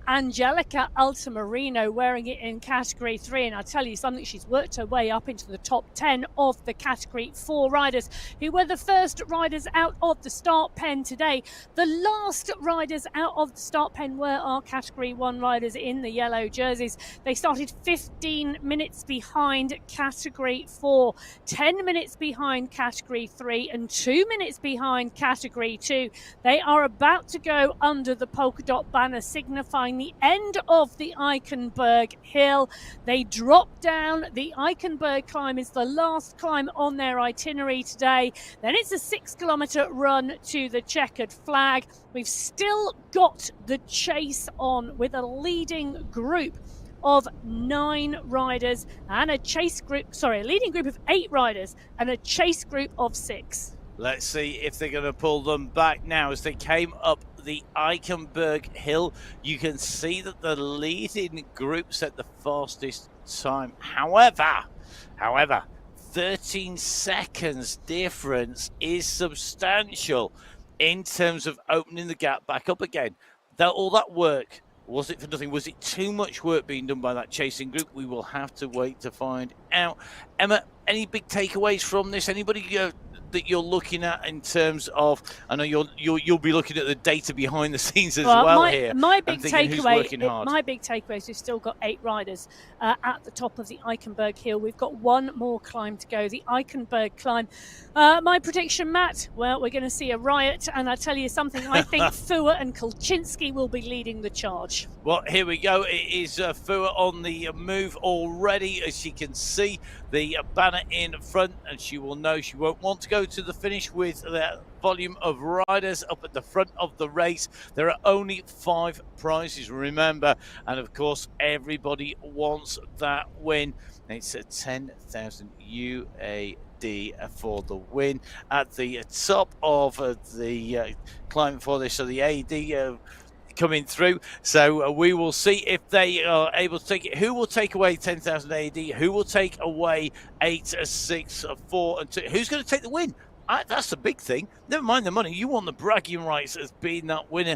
Angelica Ultramarino wearing it in Category 3, and I tell you something, she's worked her way up into the top 10 of the Category 4 riders, who were the first riders out of the start pen today. The last riders out of the start pen were our Category 1 riders in the yellow jerseys. They started 15 minutes behind Category 4, 10 minutes behind Category 3, and 2 minutes behind Category 2. They are about to go under the polka dot banner, signifying the end of the Eichenberg Hill. They drop down. The Eichenberg climb is the last climb on their itinerary today. Then it's a 6-kilometer run to the checkered flag. We've still got the chase on with a leading group of 9 riders and a leading group of 8 riders and a chase group of 6. Let's see if they're going to pull them back now. As they came up the Eichenberg Hill, you can see that the leading group set the fastest time. However, 13 seconds difference is substantial in terms of opening the gap back up again. All that work, was it for nothing? Was it too much work being done by that chasing group? We will have to wait to find out. Emma, any big takeaways from this? Anybody that you're looking at in terms of? I know you'll be looking at the data behind the scenes as well here. My big takeaway is we've still got 8 riders at the top of the Eichenberg Hill. We've got one more climb to go, the Eichenberg climb. My prediction, Matt, well, we're going to see a riot, and I tell you something, I think Fua and Kolczynski will be leading the charge. Well, here we go. It is Fua on the move already, as you can see the banner in front, and she will know she won't want to go to the finish with that volume of riders up at the front of the race. There are only 5 prizes, remember, and of course everybody wants that win. It's a 10,000 UAD for the win at the top of the climb for this. So the AD coming through, so we will see if they are able to take it. Who will take away 10,000 AD? Who will take away 8, 6, 4 and 2? Who's going to take the win? That's the big thing. Never mind the money. You want the bragging rights as being that winner.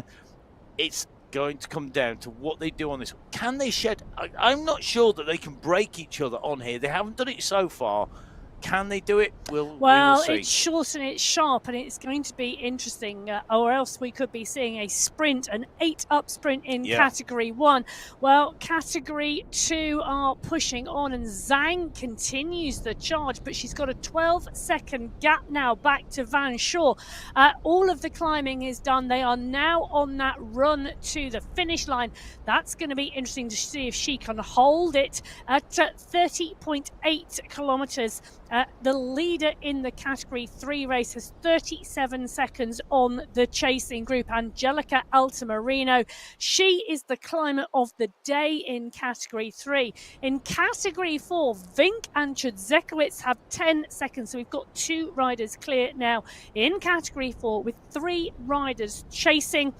It's going to come down to what they do on this. Can they shed? I'm not sure that they can break each other on here. They haven't done it so far. Can they do it? We will see. It's short and it's sharp, and it's going to be interesting, or else we could be seeing a sprint, an 8-up sprint in Category 1. Well, Category 2 are pushing on, and Zhang continues the charge, but she's got a 12-second gap now back to Van Shaw. All of the climbing is done. They are now on that run to the finish line. That's going to be interesting to see if she can hold it at 30.8 kilometres. The leader in the Category 3 race has 37 seconds on the chasing group, Angelica Altamirano. She is the climber of the day in Category 3. In Category 4, Vink and Chudzekowicz have 10 seconds. So we've got 2 riders clear now in Category 4 with 3 riders chasing.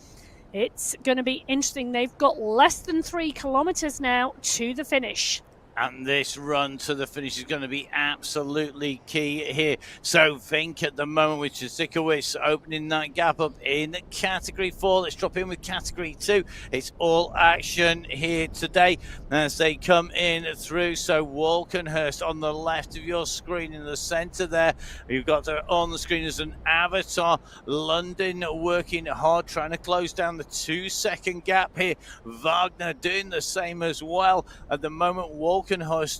It's going to be interesting. They've got less than 3 kilometres now to the finish. And this run to the finish is going to be absolutely key here. So Vink at the moment with Chudzekowicz opening that gap up in Category 4. Let's drop in with Category 2. It's all action here today as they come in through. So Walkenhurst on the left of your screen in the centre there. You've got her on the screen as an avatar. London working hard, trying to close down the 2-second gap here. Wagner doing the same as well. At the moment, Walkenhurst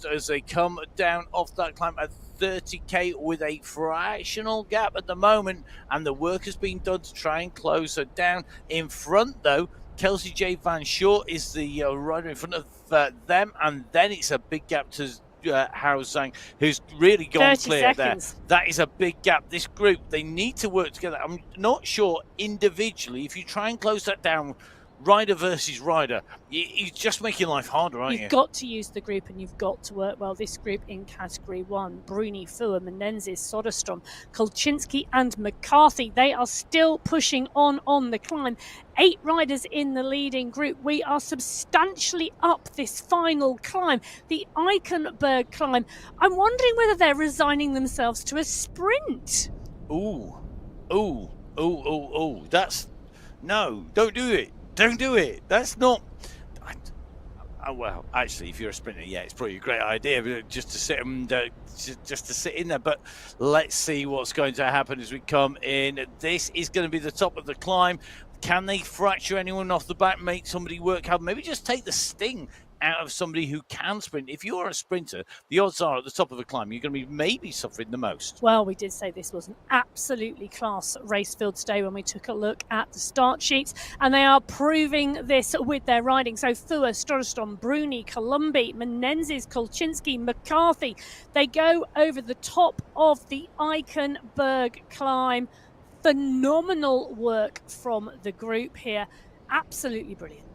as they come down off that climb at 30k with a fractional gap at the moment, and the work has been done to try and close her down. In front though, Kelsey J. Van Shaw is the rider in front of them, and then it's a big gap to Hao Zhang, who's really gone clear seconds there. That is a big gap. This group, they need to work together. I'm not sure individually, if you try and close that down rider versus rider, you're just making life harder, aren't you? You've got to use the group, and you've got to work well. This group in Category 1, Bruni, Fua, Menezes, Soderstrom, Kolczynski and McCarthy, they are still pushing on the climb. 8 riders in the leading group. We are substantially up this final climb, the Eichenberg climb. I'm wondering whether they're resigning themselves to a sprint. That's... No, don't do it. Don't do it. That's not... well, actually, if you're a sprinter, yeah, it's probably a great idea just to sit and just to sit in there. But let's see what's going to happen as we come in. This is going to be the top of the climb. Can they fracture anyone off the back, make somebody work hard? Maybe just take the sting out of somebody who can sprint. If you're a sprinter, the odds are at the top of the climb, you're going to be maybe suffering the most. Well, we did say this was an absolutely class race field today when we took a look at the start sheets, and they are proving this with their riding. So Fua, Soderstrom, Bruni, Columbi, Menezes, Kolczynski, McCarthy, they go over the top of the Eichenberg climb. Phenomenal work from the group here. Absolutely brilliant.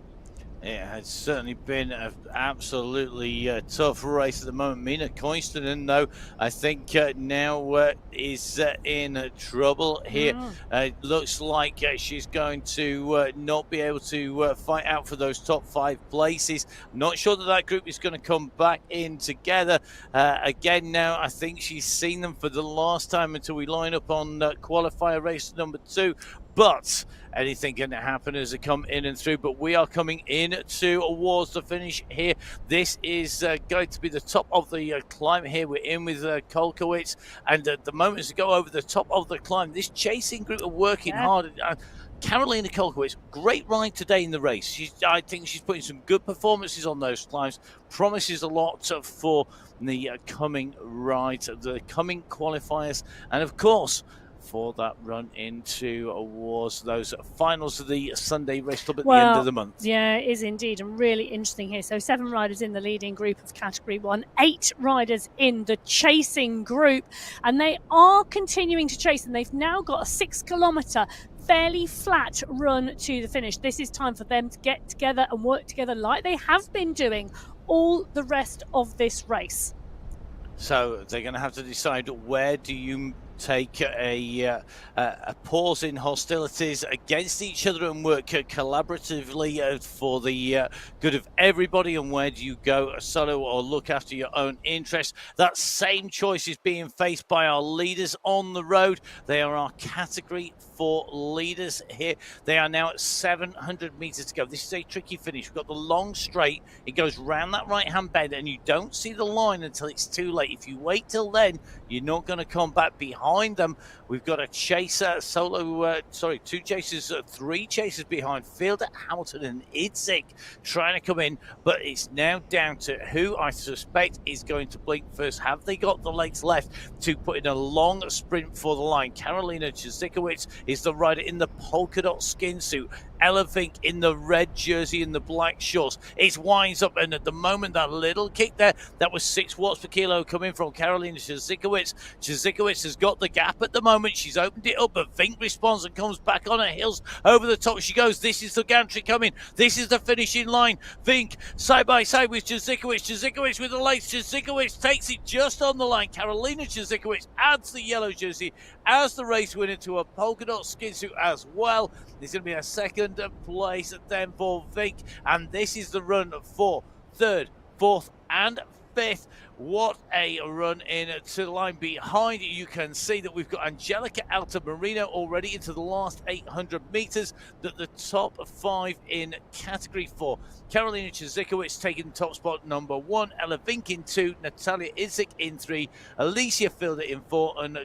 It has certainly been an absolutely tough race at the moment. Mina Koistonen, though, I think now is in trouble here. It looks like she's going to not be able to fight out for those top 5 places. Not sure that group is going to come back in together again now. I think she's seen them for the last time until we line up on qualifier race number 2. But anything can happen as they come in and through. But we are coming in towards the finish here. This is going to be the top of the climb here. We're in with Kolkowitz. And at the moment as we go over the top of the climb, this chasing group are working hard. Carolina Kolkowitz, great ride today in the race. I think she's putting some good performances on those climbs. Promises a lot for the coming rides, the coming qualifiers. And of course, for that run into towards those finals of the Sunday Race Club at the end of the month. Yeah, it is indeed, and really interesting here. So 7 riders in the leading group of Category 1, 8 riders in the chasing group, and they are continuing to chase, and they've now got a 6-kilometre fairly flat run to the finish. This is time for them to get together and work together like they have been doing all the rest of this race. So they're going to have to decide, where do you take a pause in hostilities against each other and work collaboratively for the good of everybody, and where do you go solo or look after your own interests? That same choice is being faced by our leaders on the road. They are our Category 4 leaders here. They are now at 700 meters to go. This is a tricky finish. We've got the long straight. It goes round that right-hand bend, and you don't see the line until it's too late. If you wait till then, you're not going to come back behind them. We've got a chaser, 2 chasers, 3 chasers behind. Fielder, Hamilton, and Idzik trying to come in, but it's now down to who I suspect is going to blink first. Have they got the legs left to put in a long sprint for the line? Karolina Jezikowicz is the rider in the polka dot skin suit. Ella Vink in the red jersey and the black shorts. It winds up, and at the moment, that little kick there, that was 6 watts per kilo coming from Karolina Jezikowicz. Jezikowicz has got the gap at the moment. She's opened it up, but Vink responds and comes back on her heels. Over the top she goes. This is the gantry coming. This is the finishing line. Vink side by side with Jezikowicz. Jezikowicz with the legs. Jezikowicz takes it just on the line. Karolina Jezikowicz adds the yellow jersey as the race winner to a polka dot skin suit as well. There's going to be a second place then for Vink, and this is the run for 3rd, 4th, and 5th. What a run in to the line behind. You can see that we've got Angelica Altamirano already into the last 800 meters. That the top 5 in Category 4. Karolina Jezikowicz taking top spot number 1. Ella Vink in 2. Natalia Idzik in 3. Alicia Fielder in 4. And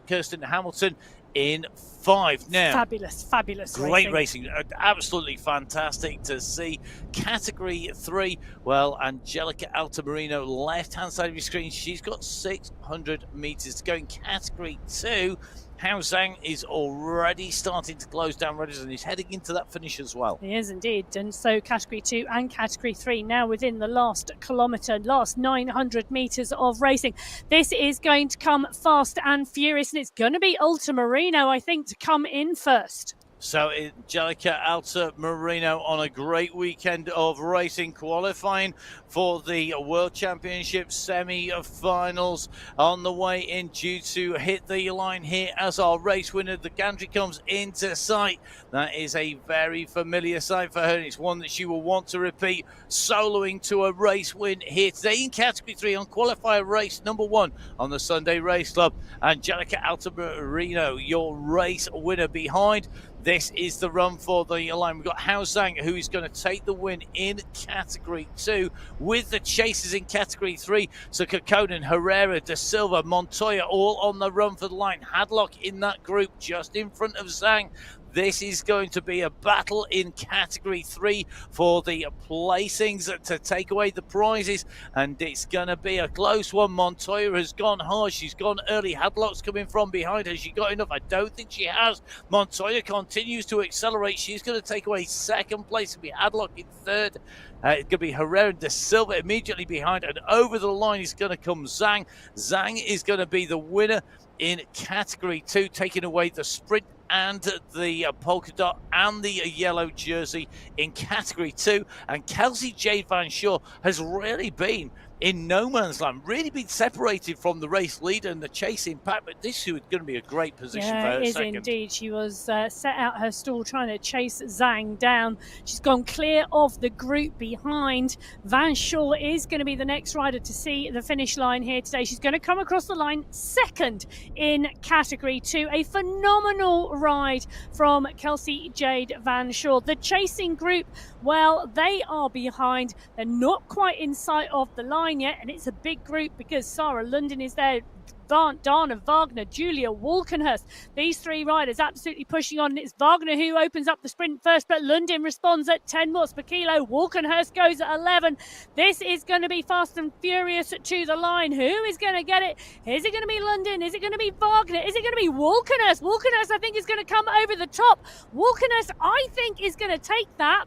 Kirsten Hamilton in 5. Now, fabulous great racing. Absolutely fantastic to see. Category 3, well, Angelica Altamirano, left hand side of your screen, she's got 600 meters to go. In Category 2, Hao Zhang is already starting to close down runners, and he's heading into that finish as well. He is indeed. And so Category 2 and Category 3 now within the last kilometre, last 900 metres of racing. This is going to come fast and furious, and it's going to be Altamirano, I think, to come in first. So Angelica Altamirano on a great weekend of racing, qualifying for the World Championship semi-finals, on the way in, due to hit the line here as our race winner. The gantry comes into sight. That is a very familiar sight for her. It's one that she will want to repeat, soloing to a race win here today in Category 3 on qualifier race number 1 on the Sunday Race Club. Angelica Altamirano, your race winner behind. This is the run for the line. We've got Hao Zhang, who is going to take the win in Category 2 with the chasers in Category 3. So Kekkonen, Herrera, De Silva, Montoya all on the run for the line. Hadlock in that group just in front of Zhang. This is going to be a battle in Category 3 for the placings to take away the prizes, and it's going to be a close one. Montoya has gone hard. She's gone early. Hadlock's coming from behind. Has she got enough? I don't think she has. Montoya continues to accelerate. She's going to take away 2nd place. It'll be Hadlock in 3rd. It's going to be Herrera and De Silva immediately behind, and over the line is going to come Zhang. Zhang is going to be the winner in Category 2, taking away the sprint and the polka dot and the yellow jersey in category 2. And Kelsey Jade Van Shaw has really been in no man's land, really been separated from the race leader and the chasing pack, but this is going to be a great position for her it is second. Indeed. She was set out her stall trying to chase Zhang down. She's gone clear of the group behind. Van Shaw is going to be the next rider to see the finish line here today. She's going to come across the line second in category 2. A phenomenal ride from Kelsey Jade Van Shaw. The chasing group, well, they are behind. They're not quite in sight of the line yet, and it's a big group because Sarah London is there, Dana Wagner, Julia Walkenhurst. These three riders absolutely pushing on. It's Wagner who opens up the sprint first, but Lundin responds at 10 watts per kilo. Walkenhurst goes at 11. This is going to be fast and furious to the line. Who is going to get it? Is it going to be Lundin? Is it going to be Wagner? Is it going to be Walkenhurst? Walkenhurst, I think, is going to come over the top. Walkenhurst, I think, is going to take that,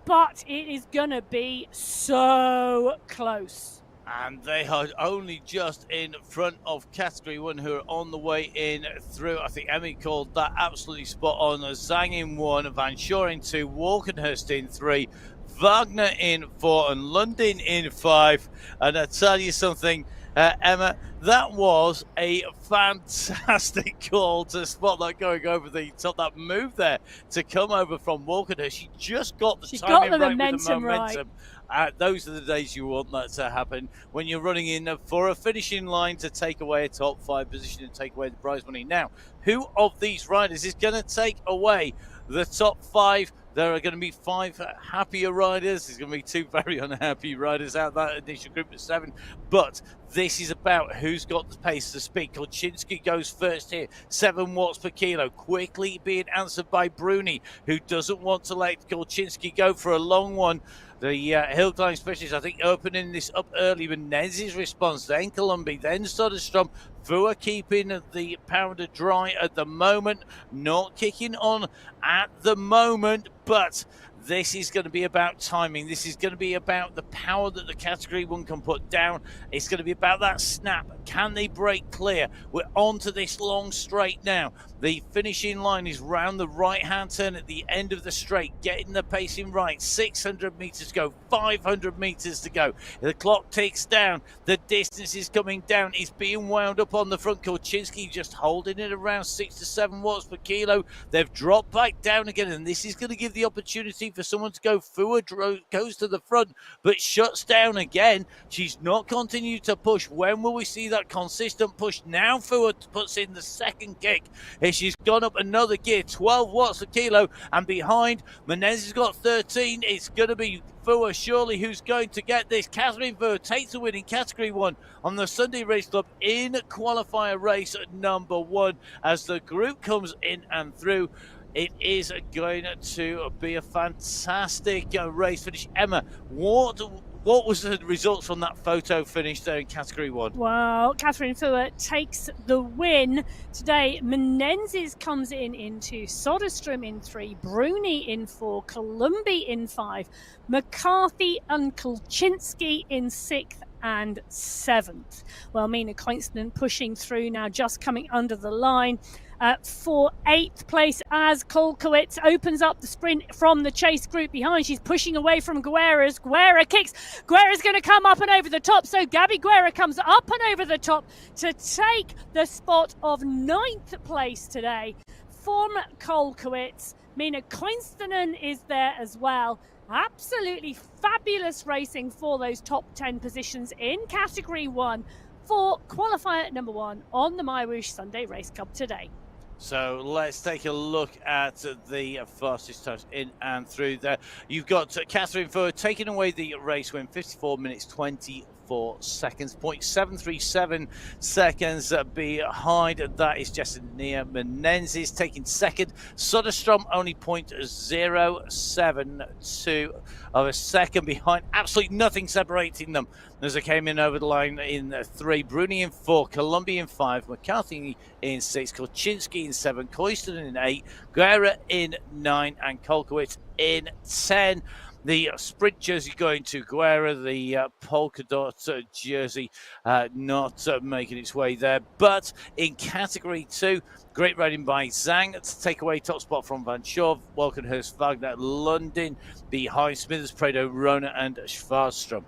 but it is going to be so close. And they are only just in front of category 1, who are on the way in through. I think Emmy called that absolutely spot on. Zhang in 1, Van Shaw in 2, Walkenhurst in 3, Wagner in 4, and Lundin in 5. And I tell you something, Emma, that was a fantastic call to spot that going over the top. That move there to come over from Walkenhurst. She just got the timing right with the momentum. Right. Those are the days you want that to happen when you're running in for a finishing line to take away a top 5 position and take away the prize money. Now, who of these riders is going to take away the top 5? There are going to be 5 happier riders. There's going to be 2 very unhappy riders out that initial group of 7. But this is about who's got the pace to speed. Kolchinsky goes first here, 7 watts per kilo, quickly being answered by Bruni, who doesn't want to let Kolchinsky go for a long one. The hill climb specialist, I think, opening this up early. Menezes response, then Columbi, then Soderstrom. Fua keeping the powder dry at the moment, not kicking on at the moment, but this is going to be about timing. This is going to be about the power that the category 1 can put down. It's going to be about that snap. Can they break clear? We're on to this long straight now. The finishing line is round the right-hand turn at the end of the straight, getting the pacing right. 600 metres to go, 500 metres to go. The clock ticks down. The distance is coming down. It's being wound up on the front. Kolchinsky just holding it around 6 to 7 watts per kilo. They've dropped back down again, and this is going to give the opportunity for someone to go. Fua goes to the front, but shuts down again. She's not continued to push. When will we see that consistent push? Now Fua puts in the second kick. She's gone up another gear, 12 watts a kilo, and behind, Menezes has got 13. It's going to be Fua surely who's going to get this. Catherine Fua takes the win in category 1 on the Sunday Race Club in qualifier race number 1 as the group comes in and through. It is going to be a fantastic race finish. Emma, what was the results from that photo finish there in category 1? Well, Catherine Fua takes the win today. Menezes comes in 2, Soderstrom in 3, Bruni in 4, Columbi in 5, McCarthy and Kolchinsky in 6th and 7th. Well, Mina Koinstein pushing through now, just coming under the line. For 8th place as Kolkowitz opens up the sprint from the chase group behind. She's pushing away from Guerra's. Guerra kicks. Guerra's going to come up and over the top. So Gabby Guerra comes up and over the top to take the spot of 9th place today from Kolkowitz. Mina Koinstein is there as well. Absolutely fabulous racing for those top 10 positions in category 1 for qualifier number 1 on the MyWhoosh Sunday Race Cup today. So let's take a look at the fastest times in and through there. You've got Catherine Fua taking away the race win, 54 minutes 24 seconds, 0.737 seconds behind. That is Jessenia Menezes taking second. Soderstrom only 0.072 of a second behind. Absolutely nothing separating them as they came in over the line in 3. Bruni in 4, Columbi in 5, McCarthy in 6, Kolchinsky in 7, Koiston in 8, Guerra in 9, and Kolkowitz in 10. The sprint jersey going to Guerra, the polka dot jersey not making its way there. But in category 2, great riding by Zhang to take away top spot from Van Schov, Walkenhurst, Wagner, Lundin, behind Smithers, Prado, Rona, and Schwarstrom.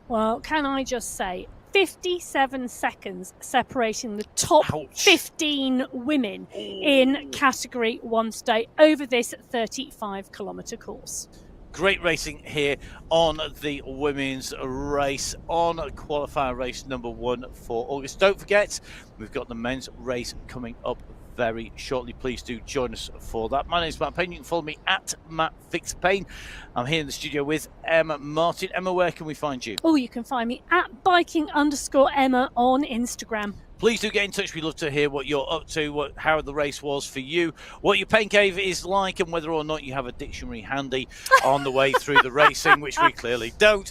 Well, can I just say, 57 seconds separating the top 15 women in category 1 today over this 35-kilometre course. Great racing here on the women's race, on qualifier race number 1 for August. Don't forget, we've got the men's race coming up very shortly. Please do join us for that. My name is Matt Payne. You can follow me at MattFixPayne. I'm here in the studio with Emma Martin. Emma, where can we find you? Oh, you can find me at biking_Emma on Instagram. Please do get in touch. We'd love to hear what you're up to, how the race was for you, what your pain cave is like, and whether or not you have a dictionary handy on the way through the racing, which we clearly don't.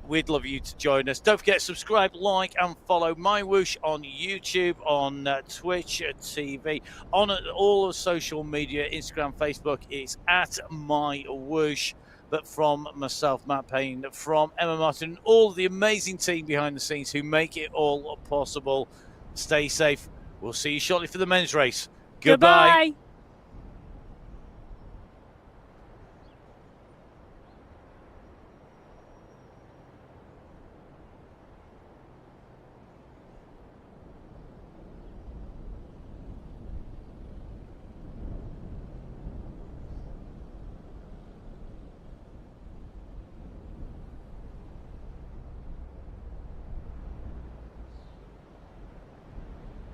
We'd love you to join us. Don't forget, subscribe, like, and follow MyWhoosh on YouTube, on Twitch TV, on all of social media, Instagram, Facebook. It's at MyWhoosh. But from myself, Matt Payne, from Emma Martin, all the amazing team behind the scenes who make it all possible. Stay safe. We'll see you shortly for the men's race. Goodbye.